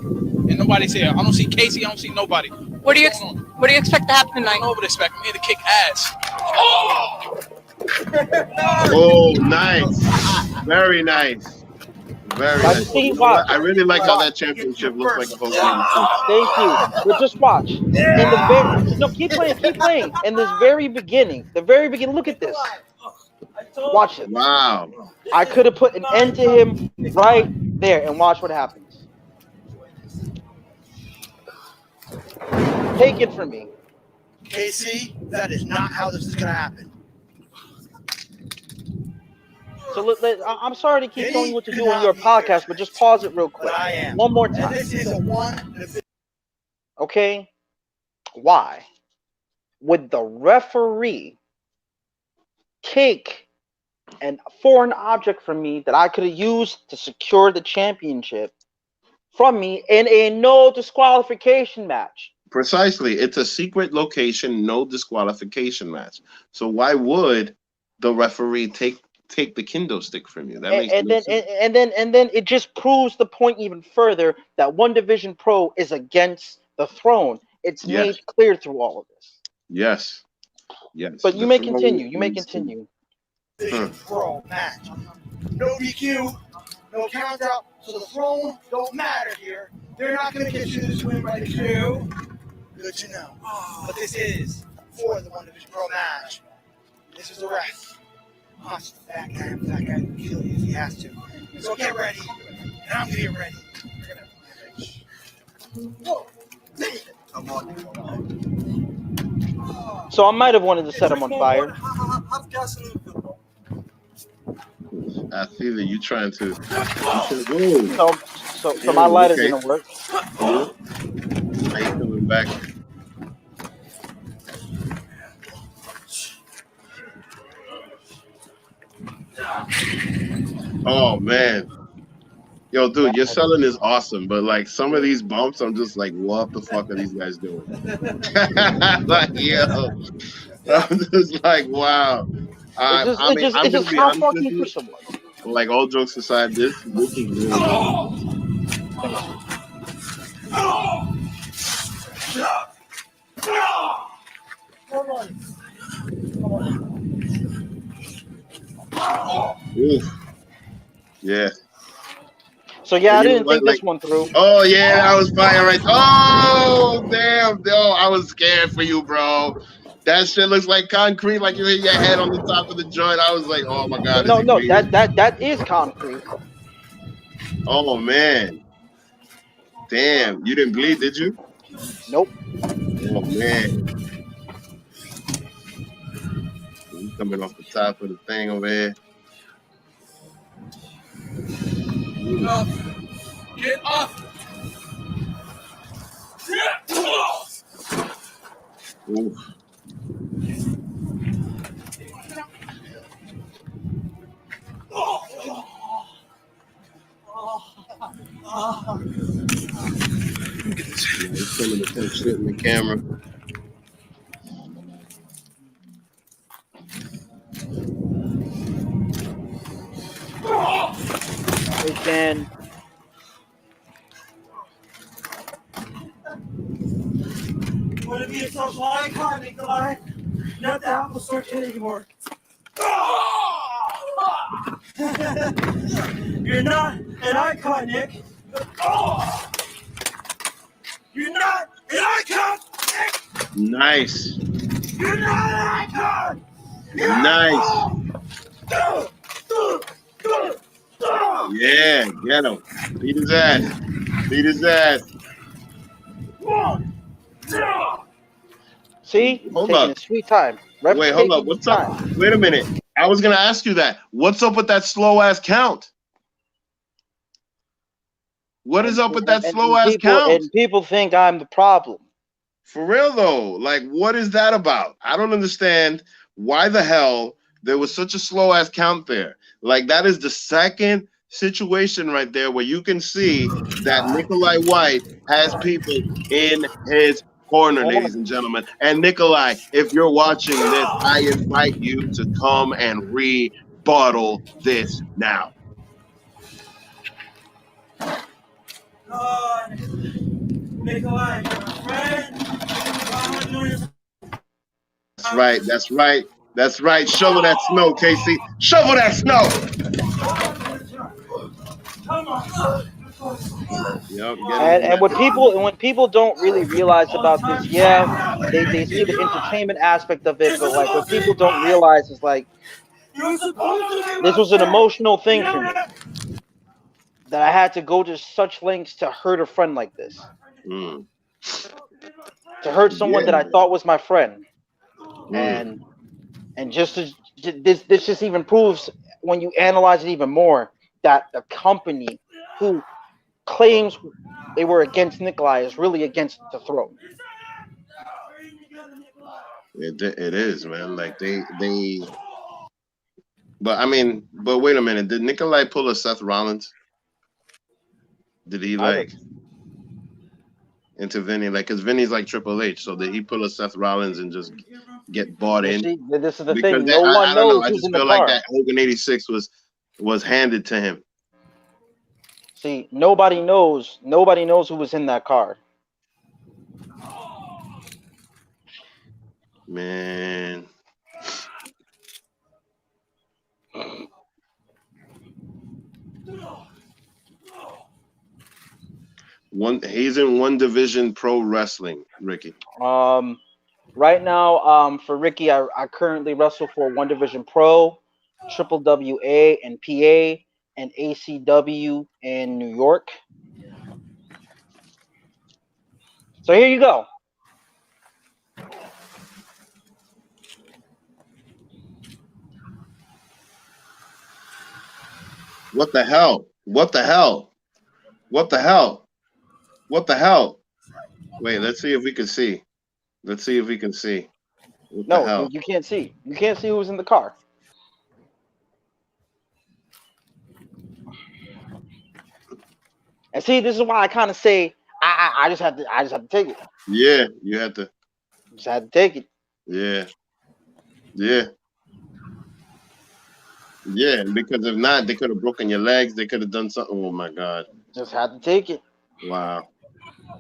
and nobody's here. I don't see Casey, I don't see nobody. What do you expect to happen I tonight? don't know what to expect. I'm here to kick ass. Oh! Oh, nice. Very nice. Very Now nice. you see, You know what? watch. I really like how Watch. that championship looks like a whole game too. Thank you. But just watch. In the very no, keep playing. In this very beginning, look at this. Watch it. Wow. I could have put an end to him right there, and watch what happens. Take it from me. KC, that is not how this is gonna happen. So I'm sorry to keep telling you what to do on your podcast, but just pause it real quick. But I am. One more And time. this is a one. Okay? Why would the referee take a foreign object from me that I could have used to secure the championship from me in a no disqualification match? Precisely. It's a secret location, no disqualification match. So why would the referee take the kendo stick from you? That makes no sense. And then it just proves the point even further that One Division Pro is against the throne. It's Yes. made clear through all of this. Yes. Yes. But you The may throne continue. You may is- continue. Pro match. No DQ, no count out, so the throne don't matter here. They're not gonna get you this win by the Q. Good to know. But this is for the One Division Pro match. This is the ref. That guy will kill you if he has to. So get ready. And I'm gonna get ready. Whoa. Come on. So I might have wanted to set him on fire. How's gasoline feel? I see that you trying to. Whoa. So my lighter okay. didn't work. Now you coming back. Oh man. Yo, dude, your selling is awesome, but like some of these bumps, I'm just like, what the fuck are these guys doing? Like, yo, I'm just like, wow. It's just how fucking you push someone. Like all jokes aside, this is really good. Oof. Yeah. So yeah, I You know didn't what, think like- this one through. Oh yeah, that was fire right. Oh damn, yo, I was scared for you, bro. That shit looks like concrete, like you hit your head on the top of the joint. I was like, oh my god. No, is he no, breathing? that is concrete. Oh man. Damn, you didn't bleed, did you? Nope. Oh man. You coming off the top of the thing over here. Get up! Oof. Yeah, he's coming to put shit in the camera. Again. Want to be a social icon, Nikolai? Not the Apple Store kid anymore. You're not an icon, Nick. You're not an icon, Nick. Nice. You're not an icon. Nice. Yeah, get him. Beat his ass. Beat his ass. See? Hold Taking up. his sweet time. Ref's Wait, hold taking up. his What's up? time. Wait a minute. I was gonna ask you that. What's up with that slow ass count? What is up with that slow ass count? And people think I'm the problem. For real though, like what is that about? I don't understand why the hell there was such a slow ass count there. Like that is the second situation right there where you can see that Nikolai White has people in his corner, ladies and gentlemen. And Nikolai, if you're watching this, I invite you to come and rebuttal this now. Nikolai, you're my friend. That's right. That's right. That's right. Shovel that snow, KC. Shovel that snow. Come on. Yep. And when people don't really realize about this, yeah, they see the entertainment aspect of it, but like what people don't realize is like this was an emotional thing for me that I had to go to such lengths to hurt a friend like this, Mm. to hurt someone Yeah. that I thought was my friend, Mm. and just to, this just even proves when you analyze it even more that the company who claims they were against Nikolai is really against the throne. It is, man. Like they. But I mean, but wait a minute. Did Nikolai pull a Seth Rollins? Did he I don't. like into Vinny? Like, cause Vinny's like Triple H. So did he pull a Seth Rollins and just get bought Well, in? see, this is the Because thing. No one I don't know. knows I who's just in the feel like car. that Hogan '86 was handed to him. See, nobody knows. Nobody knows who was in that car. Man. He's in One Division Pro Wrestling, Ricky. Right now, for Ricky, I currently wrestle for One Division Pro, Triple WA and PA, and ACW in New York. So here you go. What the hell? What the hell? What the hell? What the hell? Wait, let's see if we can see. Let's see if we can see. What the No, hell? you can't see. You can't see who was in the car. And see, this is why I kind of say I just have to take it. Yeah, you had to. Just had to take it. Yeah, yeah, yeah. Because if not, they could have broken your legs. They could have done something. Oh my God! Just had to take it. Wow,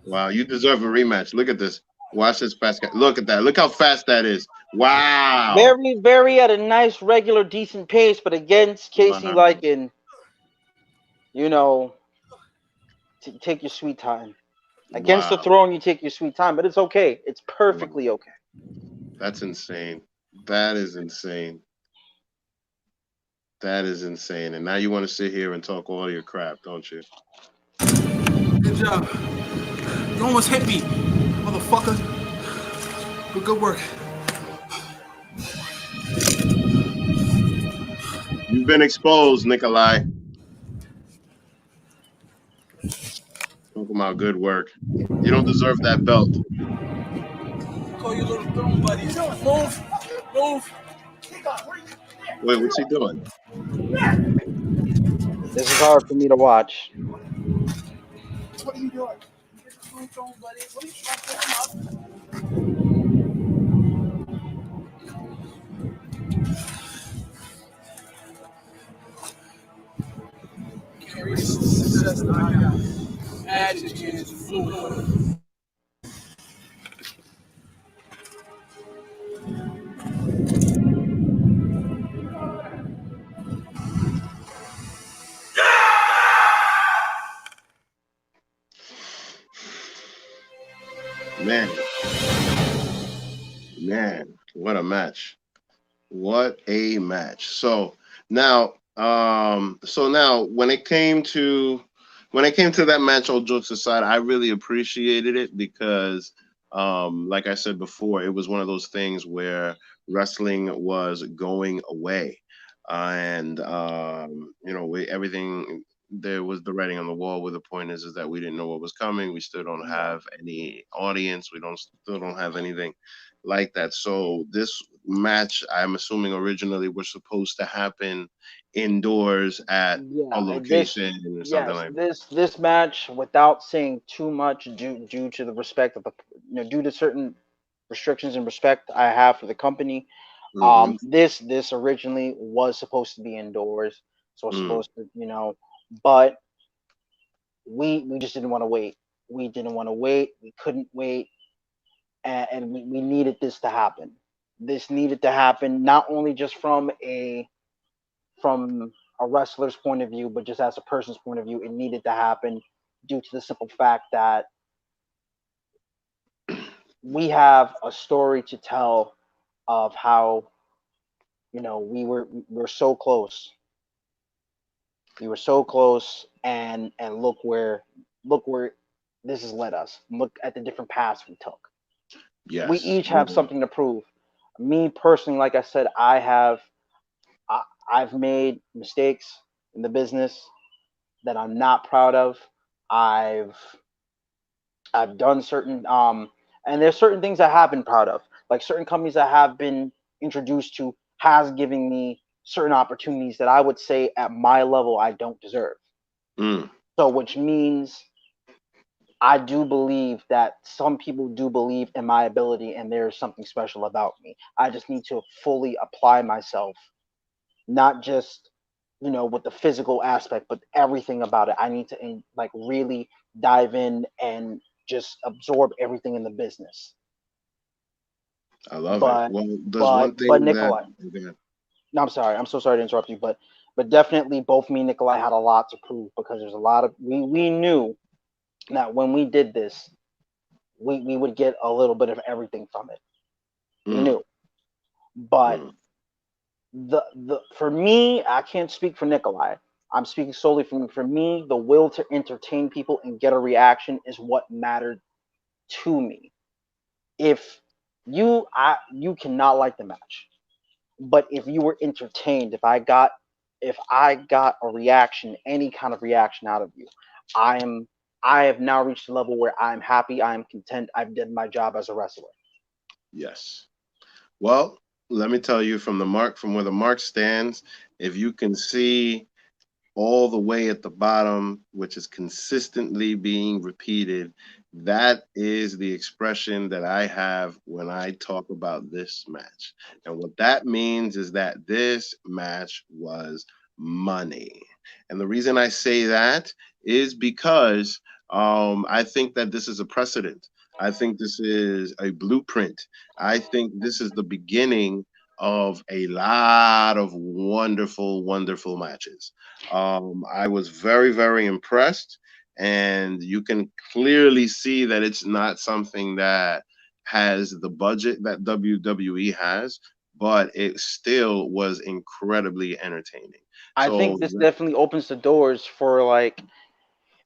wow. You deserve a rematch. Look at this. Watch this fast guy. Look at that. Look how fast that is. Wow. Very, very at a nice, regular, decent pace, but against KC Wow. Lycan, you know, take your sweet time. Against the Wow. throne, you take your sweet time, but it's okay. It's perfectly okay. That's insane. That is insane. That is insane. And now you want to sit here and talk all your crap, don't you? Good job. You almost hit me, motherfucker. But good work. You've been exposed, Nikolai. Talking about good work. You don't deserve that belt. Call you little throne buddy. Move. Move. Wait, what's he doing? This is hard for me to watch. What are you doing? Throne buddy. What are you trying to carry success that I got? Agitated, fluid. Man. Man, what a match. What a match. So now when it came to that match, all jokes aside, I really appreciated it because like I said before, it was one of those things where wrestling was going away. And everything there was the writing on the wall. Where the point is that we didn't know what was coming. We still don't have any audience. We don't still don't have anything like that. So match, I'm assuming originally was supposed to happen indoors at a Yeah, this location or something yes, like that. this match, without saying too much, due to the respect of the, due to certain restrictions and respect I have for the company. Mm-hmm. This originally was supposed to be indoors, so it's Mm. supposed to, but we just didn't want to wait. We didn't want to wait. We couldn't wait, and we needed this to happen. This needed to happen not only just from a wrestler's point of view, but just as a person's point of view. It needed to happen due to the simple fact that we have a story to tell of how we were so close. We were so close, and look where this has led us. Look at the different paths we took. We Yes. each have something to prove. Me personally, like I said, I, I've made mistakes in the business that I'm not proud of. I've I've done certain and there's certain things I have been proud of. Like certain companies I have been introduced to has given me certain opportunities that I would say at my level I don't deserve. Mm. So which means I do believe that some people do believe in my ability and there's something special about me. I just need to fully apply myself, not just with the physical aspect, but everything about it. I need to like really dive in and just absorb everything in the business. I love it. But Well, there's one but thing that Nikolai, no, I'm sorry, I'm so sorry to interrupt you, but definitely both me and Nikolai had a lot to prove because there's a lot of we knew that when we did this, we would get a little bit of everything from it. We mm, knew, but mm, the for me, I can't speak for Nikolai. I'm speaking solely for me. The will to entertain people and get a reaction is what mattered to me. If you cannot like the match, but if you were entertained, if I got a reaction, any kind of reaction out of you, I am I have now reached a level where I'm happy. I am content. I've done my job as a wrestler. yes. Well, let me tell you from where the mark stands, if you can see all the way at the bottom, which is consistently being repeated, that is the expression that I have when I talk about this match. And what that means is that this match was money. And the reason I say that is because I think that this is a precedent. I think this is a blueprint. I think this is the beginning of a lot of wonderful, wonderful matches. I was very, very impressed, and you can clearly see that it's not something that has the budget that WWE has, but it still was incredibly entertaining. I think So, this definitely opens the doors for like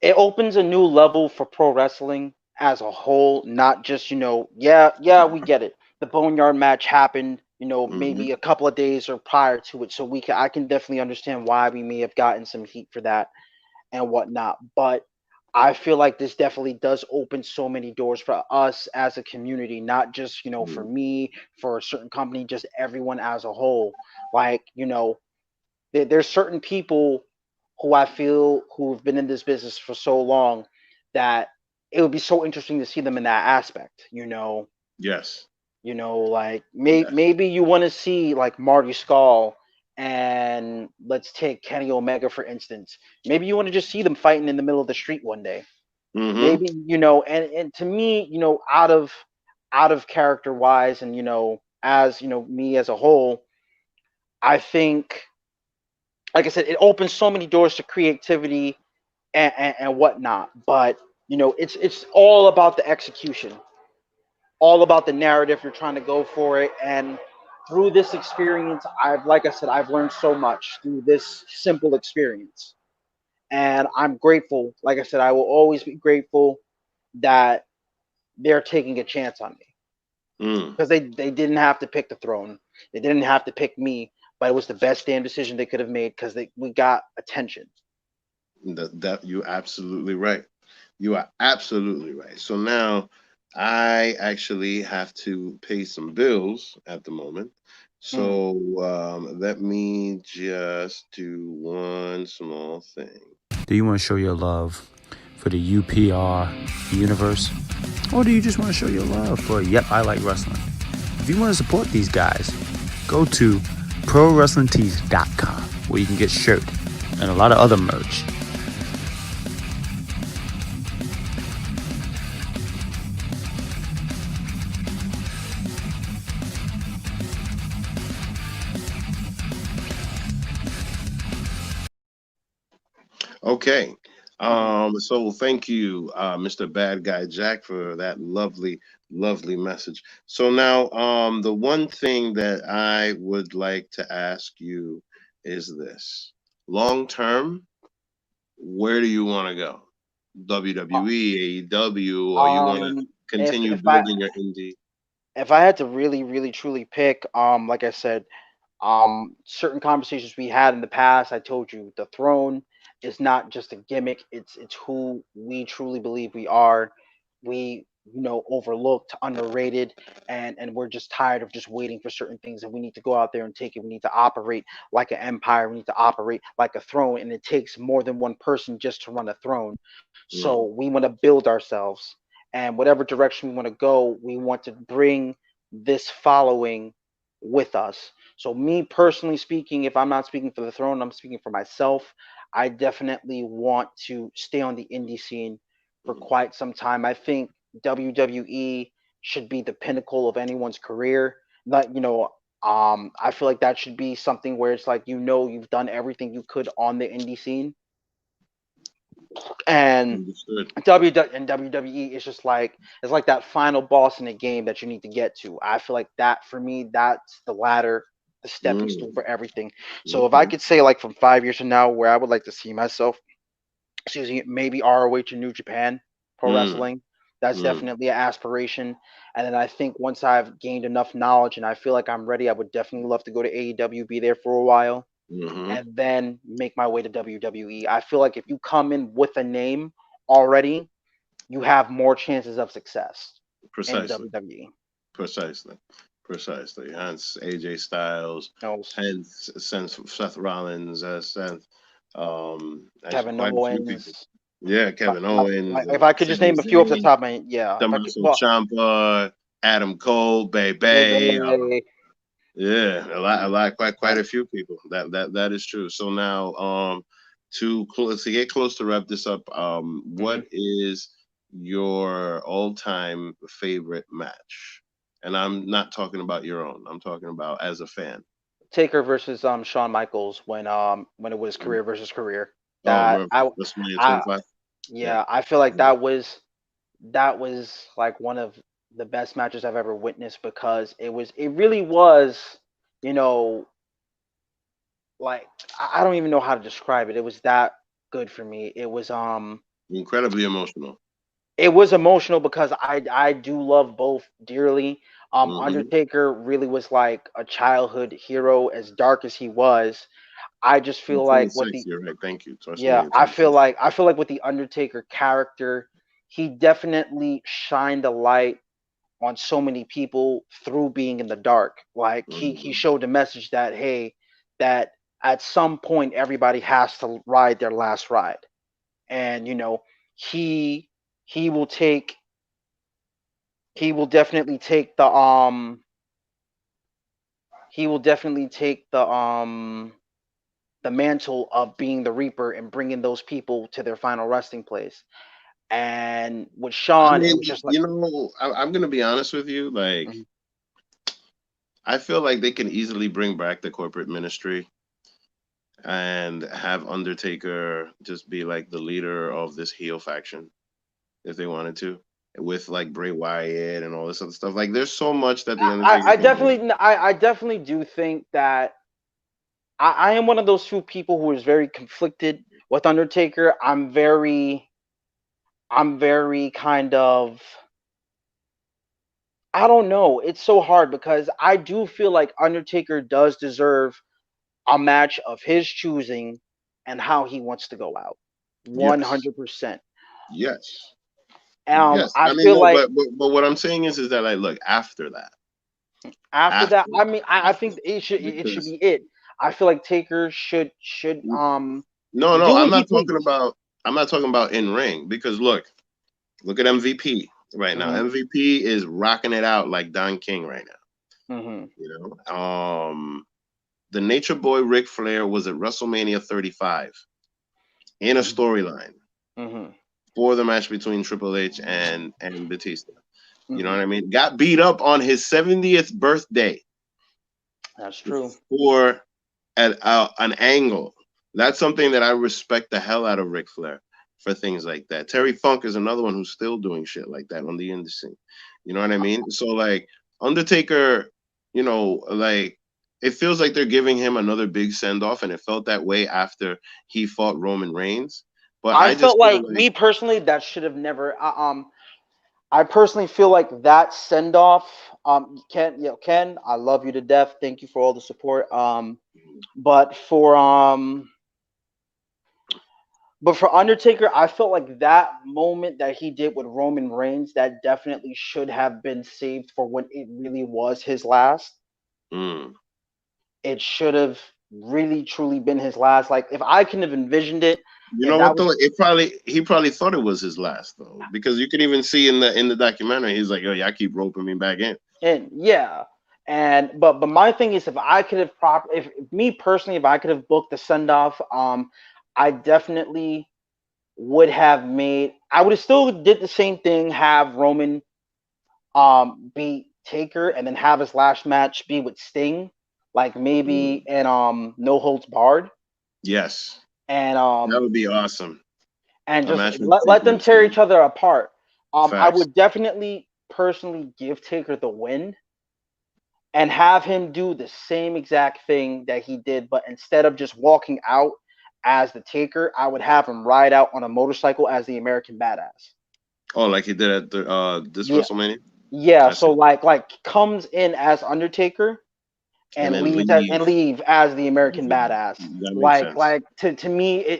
it opens a new level for pro wrestling as a whole, not just, yeah, we get it. The Boneyard match happened, mhm, maybe a couple of days or prior to it. So I can definitely understand why we may have gotten some heat for that and whatnot. But I feel like this definitely does open so many doors for us as a community, not just, for mhm, me, for a certain company, just everyone as a whole. Like, there's certain people who I feel who've been in this business for so long that it would be so interesting to see them in that aspect. yes, Like yes, maybe you want to see like Marty Scall and let's take Kenny Omega for instance. Maybe you want to just see them fighting in the middle of the street one day. hmm, Maybe and to me, out of character wise, and as me as a whole, I think like I said, it opens so many doors to creativity and whatnot. But it's all about the execution, all about the narrative you're trying to go for it. And through this experience, like I said, I've learned so much through this simple experience, and I'm grateful. Like I said, I will always be grateful that they're taking a chance on me mm. because they didn't have to pick the throne, they didn't have to pick me, but it was the best damn decision they could have made because we got attention. That you're absolutely right. You are absolutely right. So now I actually have to pay some bills at the moment. Mm. So let me just do one small thing. Do you want to show your love for the UPR universe? Or do you just want to show your love for Yep, I Like Wrestling? If you want to support these guys, go to ProWrestlingTees.com where you can get shirt and a lot of other merch. Okay. Mhm. So thank you, Mr. Bad Guy Jack, for that lovely, lovely message. So now, the one thing that I would like to ask you is this: long term, where do you want to go? WWE, AEW, or you want to Um, if continue if I building your indie? if I had to really, really, truly pick, like I said, certain conversations we had in the past, I told you the throne is not just a gimmick. It's who we truly believe we are. We, overlooked, underrated, and we're just tired of just waiting for certain things, and we need to go out there and take it. We need to operate like an empire. We need to operate like a throne, and it takes more than one person just to run a throne. So Mm, we want to build ourselves, and whatever direction we want to go, we want to bring this following with us. So, me personally speaking, if I'm not speaking for the throne, I'm speaking for myself. I definitely want to stay on the indie scene for mm. quite some time. I think WWE should be the pinnacle of anyone's career. Not, I feel like that should be something where it's like, you've done everything you could on the indie scene, and Understood. WWE is just like, it's like that final boss in the game that you need to get to. I feel like that, for me, that's the ladder, the stepping stool Mm, for everything. So if I okay. could say, like, from 5 years from now, where I would like to see myself, excuse me, maybe ROH in New Japan Pro Mm, Wrestling. That's mm, definitely an aspiration. And then I think once I've gained enough knowledge and I feel like I'm ready, I would definitely love to go to AEW, be there for a while, mm-hmm. and then make my way to WWE. I feel like if you come in with a name already, you have more chances of success in the Precisely. WWE. Precisely, precisely. Hence AJ Styles, Knows hence since Seth Rollins, Seth, actually Kevin quite a few people. Owens. Yeah, Like, Kevin like, Owens, like if I could just Sami name a few off the Zayn, top of my, yeah. If I could, Tommaso well, Ciampa, Adam Cole, Baby. maybe. Yeah, quite Yeah. a few people. That is true. So now, to get close to wrap this up, Hmm. what is your all-time favorite match? And I'm not talking about your own. I'm talking about as a fan. Taker versus Shawn Michaels when it was career versus career. Oh, That WrestleMania I 25. Yeah. yeah, I feel like that was like one of the best matches I've ever witnessed, because it really was, you know like, I don't even know how to describe it. It was that good for me. Incredibly emotional. It was emotional because I do love both dearly. Mm-hmm. Undertaker really was like a childhood hero, as dark as he was. I just feel like with 26. the You're right. Thank you. Yeah, WrestleMania I feel 26. like I feel like with the Undertaker character, he definitely shined a light on so many people through being in the dark. Like, he Mm-hmm. showed the message that, hey, that at some point everybody has to ride their last ride, and he he will take he will definitely take the mantle of being the Reaper and bringing those people to their final resting place. And with I Sean, it mean, was just like, I'm gonna be honest with you. Like, mhm. I feel like they can easily bring back the corporate ministry and have Undertaker just be like the leader of this heel faction if they wanted to, with like Bray Wyatt and all this other stuff. Like, there's so much that the Undertaker can bring. I definitely do think that I am one of those few people who is very conflicted with Undertaker. I'm very kind of, I don't know. It's so hard because I do feel like Undertaker does deserve a match of his choosing and how he wants to go out. Yes, 100%. yes. Yes, I I mean feel no, like but what I'm saying is that like look after after that, I mean, I think it should because be it. I feel like Taker should no, do what he please. I'm not talking about in ring because look at MVP right now. Hmm. MVP is rocking it out like Don King right now. Hmm. You know, the Nature Boy Ric Flair was at WrestleMania 35 in a storyline Hmm. for the match between Triple H and Batista. You know Hmm. what I mean? Got beat up on his 70th birthday That's true. for an angle. That's something that I respect the hell out of Ric Flair for things like that. Terry Funk is another one who's still doing shit like that on the indie scene. You know what I mean? So like Undertaker, you know, like it feels like they're giving him another big send off, and it felt that way after he fought Roman Reigns. But I I just felt feel like like me personally that should have never. I personally feel like that send off. Ken, I love you to death. Thank you for all the support. But for Undertaker, I felt like that moment that he did with Roman Reigns, that definitely should have been saved for when it really was his last. mm, It should have really truly been his last. Like if I can have envisioned it, you and know that what was though? It probably he probably thought it was his last though, because you can even see in the documentary, he's like, "Yo, y'all keep roping me back in." and yeah. And but my thing is, if I could have if me personally, if I could have booked the send off, I definitely would have made. I would have still did the same thing. Have Roman beat Taker, and then have his last match be with Sting, like maybe Mm, in No Holds Barred, yes, and that would be awesome. A just match with let Taker them and tear Sting. each other apart. I Facts. would definitely personally give Taker the win and have him do the same exact thing that he did, but instead of just walking out as the Taker, I would have him ride out on a motorcycle as the American Badass. Oh, like he did at the this Yeah, WrestleMania. yeah. I So see. like comes in as Undertaker And and then leave. leave as the American Badass. That makes sense.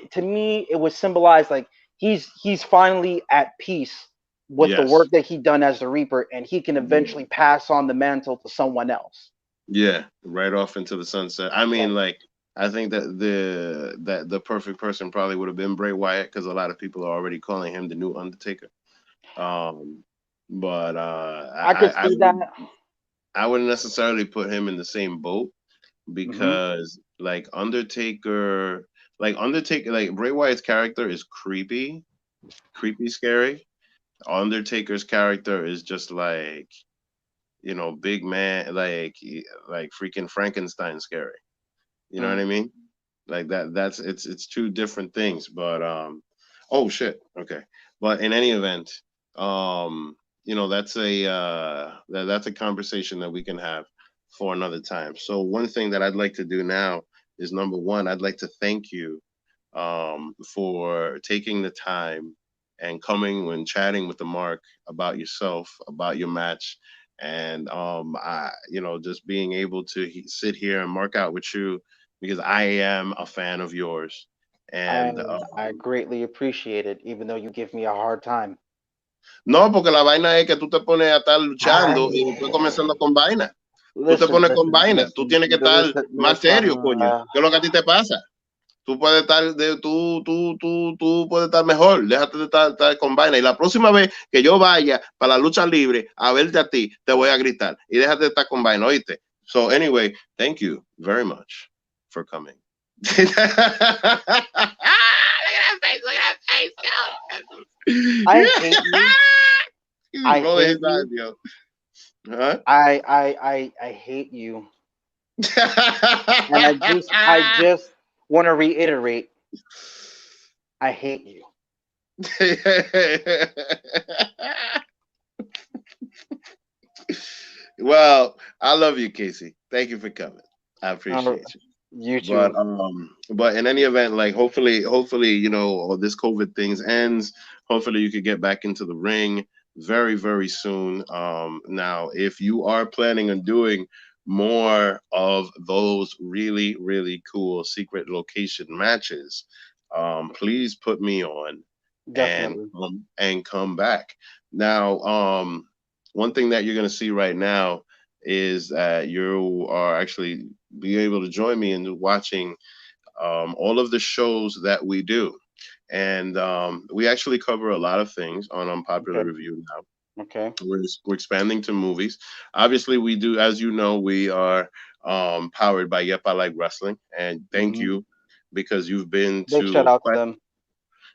To me it was symbolized like he's finally at peace with the Yes. work that he done as the Reaper, and he can eventually pass on the mantle to someone else. Yeah. Right off into the sunset. I Yeah. mean, like, I think that the perfect person probably would have been Bray Wyatt because a lot of people are already calling him the new Undertaker. Um, but I could see that. I wouldn't necessarily put him in the same boat Hmm. because like Bray Wyatt's character is creepy, scary. Undertaker's character is just like big man, like freaking Frankenstein scary. You know what I Hmm. mean? Like that. That's it's two different things. But oh shit. Okay. But in any event, that's a conversation that we can have for another time. So one thing that I'd like to do now is number one, I'd like to thank you for taking the time and coming when chatting with the Mark about yourself, about your match, and just being able to sit here and mark out with you because I am a fan of yours. I And I greatly appreciate it, even though you give me a hard time. no, porque la vaina es que tú te pones a estar luchando y después Ay, comenzando con vaina. Tú te listen, pones con listen, vaina. Tú listen, tienes que estar más listen. serio, coño. ¿Qué es lo que a ti te pasa? Tú puedes estar, tú puedes estar mejor. Déjate de estar con vaina. Y la próxima vez que yo vaya para la lucha libre a verte a ti, te voy a gritar. Y déjate de estar con vaina, ¿oíste? So anyway, thank you very much for coming. Look at that face. Look at that face. I hate you. He's I rolling his hate eyes, you. yo. Huh? I hate you. And I just want to reiterate, I hate you. Well, I love you, Casey. Thank you for coming. I Uh, appreciate you. you But too. in any event, like hopefully, all this COVID things ends. Hopefully you could get back into the ring very, very soon. Now if you are planning on doing more of those really, really cool secret location matches, please put me on Definitely. and come back. Now, one thing that you're going to see right now is that you are actually be able to join me in watching all of the shows that we do. And we actually cover a lot of things on Unpopular Okay. Review now. Okay. We're expanding to movies. Obviously, we do, as you know, we are powered by Yep, I Like Wrestling. And thank Hmm. you because you've been Big shout to out to quite, them.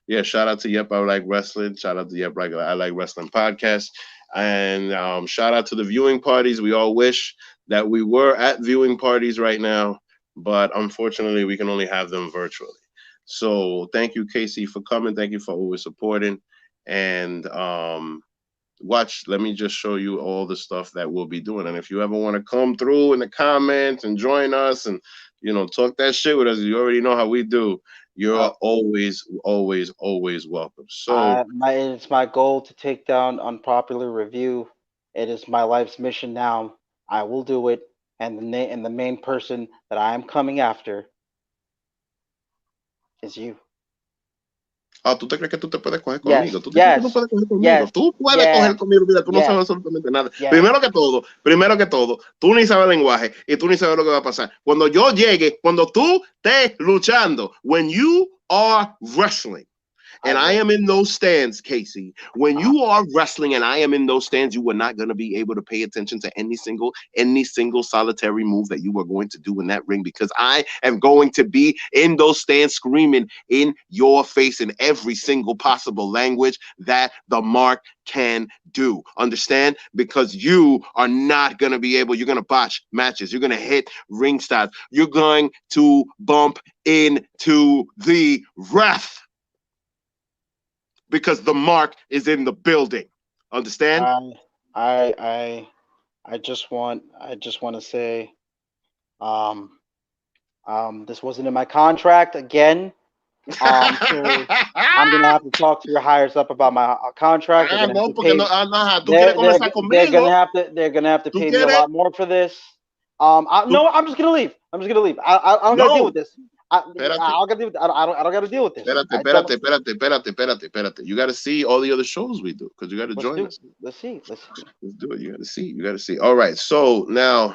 yeah, shout out to Yep, I Like Wrestling. Shout out to Yep, I Like Wrestling podcast. And shout out to the viewing parties. We all wish that we were at viewing parties right now, but unfortunately, we can only have them virtually. So thank you, Casey, for coming. Thank you for always supporting. And watch, let me just show you all the stuff that we'll be doing. And if you ever want to come through in the comments and join us and talk that shit with us, you already know how we do. Uh, You're always welcome. So it's my goal to take down unpopular review. It is my life's mission now. I will do it, and the main person that I am coming after is you. ¿tú te crees que tú te puedes coger conmigo? Yes, ¿Tú te crees que tú yes, puedes coger conmigo? yes, Tú puedes yeah, coger conmigo, mira, tú no yes, sabes absolutamente nada. yes. Primero que todo, tú ni sabes lenguaje y tú ni sabes lo que va a pasar. Cuando yo llegue, cuando tú estés luchando, when you are wrestling, and I am in those stands, Casey. When you are wrestling and I am in those stands, you are not going to be able to pay attention to any single solitary move that you are going to do in that ring, because I am going to be in those stands screaming in your face in every single possible language that the mark can do. Understand? Because you are not going to be able, you're going to botch matches. You're going to hit ring styles. You're going to bump into the ref, because the mark is in the building. Understand? I just want to say, this wasn't in my contract again. So I'm gonna have to talk to your hires up about my contract. They're gonna have No, to porque pay. no, tú quieres comenzar conmigo. They're gonna have to Tú pay me a quieres, lot more for this. tú, No, I'm just gonna leave. I don't gotta deal no, with this. espérate. I don't gotta deal with. I don't gotta deal with this. I don't. Espérate. You got to see all the other shows we do, because you got to Let's join do. us. Let's see. Let's see. Let's do it. You got to see. All right. So now,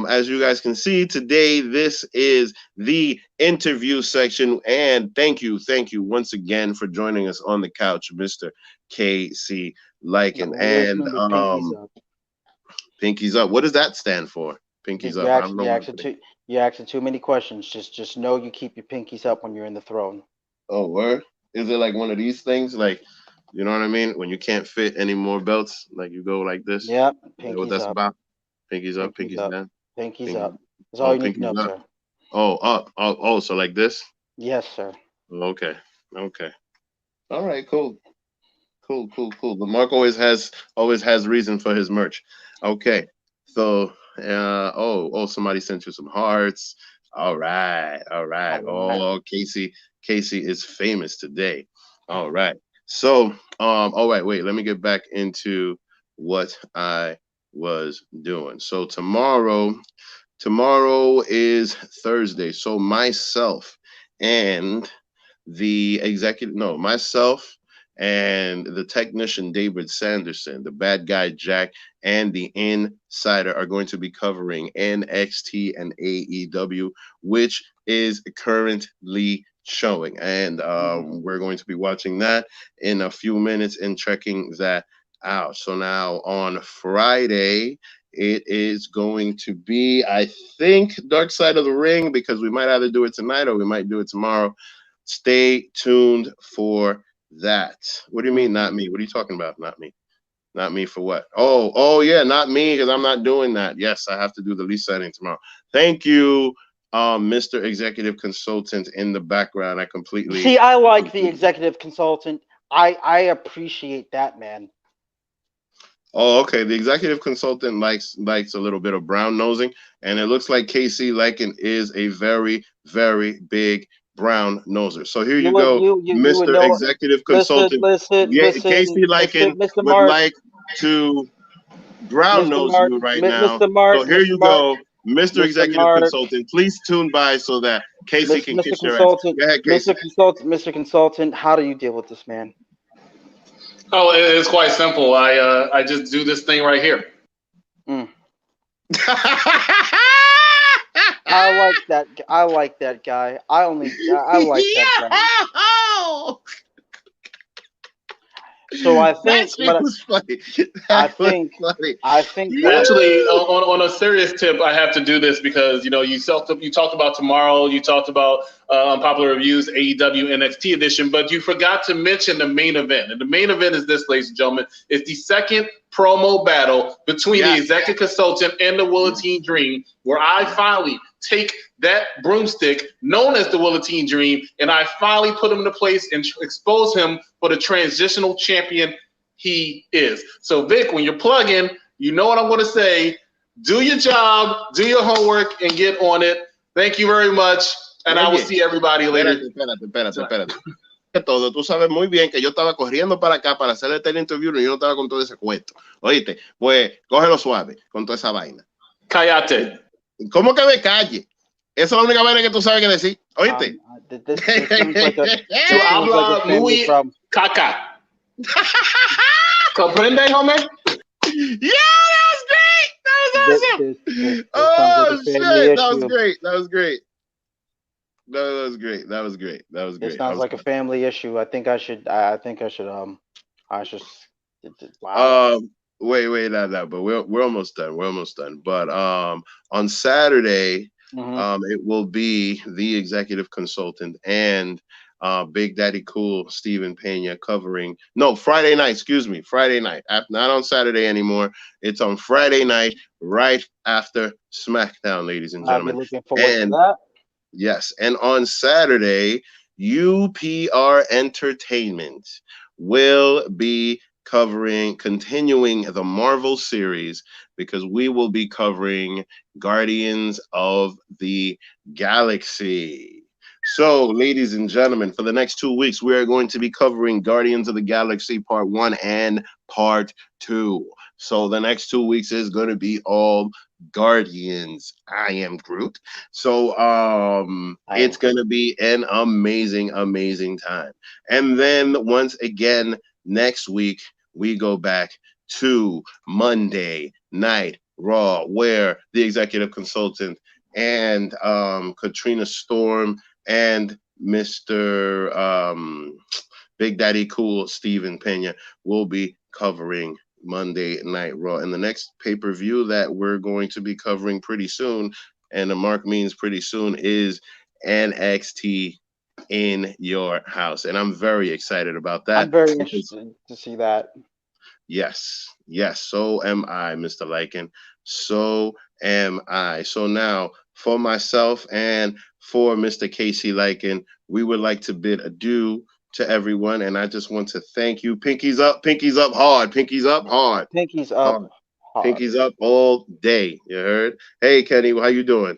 as you guys can see today, this is the interview section. And thank you once again for joining us on the couch, Mr. KC Lycan. And Remember, pinkies up. Pinkies up. What does that stand for? Pinkies up. I don't know what it is. You're asking too many questions. Just know you keep your pinkies up when you're in the throne. Oh, word? Is it like one of these things? Like, you know what I mean? When you can't fit any more belts, like you go like this? Yep. Is that what Pinkies that's up. about? Pinkies up, Pinkies pinkies up. down. Pinkies Pinkies. up. That's all Oh, you need to know, pinkies up. sir. Oh, up. Oh, so like this? Yes, sir. Okay. All right, cool. The Mark always has reason for his merch. Okay. So somebody sent you some hearts. All right. All right. Oh, Casey is famous today. All right. So all right, wait, let me get back into what I was doing. So tomorrow is Thursday. So and myself and the technician David Sanderson, the bad guy Jack, and the insider are going to be covering NXT and AEW, which is currently showing. And we're going to be watching that in a few minutes and checking that out. So now on Friday, it is going to be, I think, Dark Side of the Ring, because we might either do it tonight or we might do it tomorrow. Stay tuned for that. What do you mean, not me? What are you talking about? Not me. Not me for what? Oh yeah, not me, because I'm not doing that. Yes, I have to do the lease signing tomorrow. Thank you, Mr. Executive Consultant in the background. I completely see. I like the executive consultant. I appreciate that, man. Oh, okay. The executive consultant likes a little bit of brown nosing, and it looks like KC Lycan is a very, very big brown noser. So here you go, You would Mr. know. Executive Consultant. Listen, Yeah, KC Lycan Mr. would Mark, like to brown Mr. nose Mark, you right now. Mr. Mark, So here Mr. you Mark, go, Mr. Mr. Executive Mark, Consultant. Please tune by so that Casey can Mr. kiss your ass. Consultant, Go ahead, Casey. Mr. Consultant. How do you deal with this man? Oh, it's quite simple. I just do this thing right here. Mm. I like that. I like that guy. I like that guy. Yo! So I That think shit what was funny. I That was think funny. I think what I Actually, Yo! on a serious tip, I have to do this because you talked about tomorrow, you talked about unpopular reviews, AEW NXT edition, but you forgot to mention the main event. And the main event is this, ladies and gentlemen, it's the second promo battle between the Yeah. executive consultant and the Willatine Dream, where I finally take that broomstick known as the Willatine Dream, and I finally put him into place and expose him for the transitional champion he is. So, Vic, when you're plugging, you know what I'm going to say. Do your job, do your homework, and get on it. Thank you very much, and I will Oye, see everybody later. espérate. Todo, tú sabes muy bien que yo estaba corriendo para acá para hacer el teleinterview y yo no estaba con todo ese cuento. Oíste, pues cógelo suave con toda esa vaina. Cállate. ¿Cómo que me calle? Esa es la única vaina que tú sabes que decir. ¿Oíste? this sounds like a Tu this sounds like a habla family muy problem. caca. ¿Comprende, homie? Yeah, that was great. That was awesome. This Oh sounds like a family shit, that was issue. great. That was great. That was great. That was great. That was This great. sounds like a family issue. I think I should. I should. Wow. Wait, no, but we're almost done. We're almost done. But on Saturday, Mm-hmm. it will be the executive consultant and Big Daddy Cool Steven Pena covering. No, Friday night. Excuse me, Friday night. Not on Saturday anymore. It's on Friday night, right after SmackDown, ladies and I'll be gentlemen. looking forward to And that. yes, and on Saturday, UPR Entertainment will be continuing the Marvel series because we will be covering Guardians of the Galaxy. So, ladies and gentlemen, for the next 2 weeks, we are going to be covering Guardians of the Galaxy Part 1 and Part 2. So, the next 2 weeks is going to be all Guardians. I am Groot. So it's gonna be an amazing time. And then once again, next week we go back to Monday Night Raw, where the executive consultant and Katrina Storm and Mr. Big Daddy Cool Steven Pena will be covering Monday Night Raw. And the next pay-per-view that we're going to be covering pretty soon, and the mark means pretty soon, is NXT in your house. And I'm very excited about I'm that very because interested to see that. yes, so am I, Mr. Lycan. So am I. So now, for myself and for Mr. KC Lycan, we would like to bid adieu to everyone. And I just want to thank you. Pinkies up hard, pinkies up hard, Pinky's up hard. hard. Pinkies up all day. You heard? Hey, Kenny, how you doing?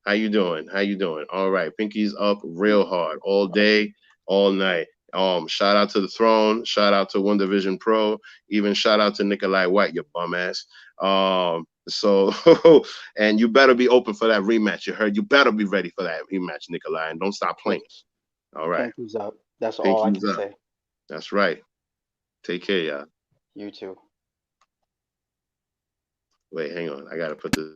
How you doing? How you doing? All right, pinkies up real hard all day, all night. Shout out to the Throne. Shout out to One Division Pro. Even shout out to Nikolai White, you bum ass. So and you better be open for that rematch. You heard? You better be ready for that rematch, Nikolai, and don't stop playing. All right, Pinky's up. That's all I pinkies can up. say. That's right. Take care, y'all. You too. Wait, hang on. I gotta put this.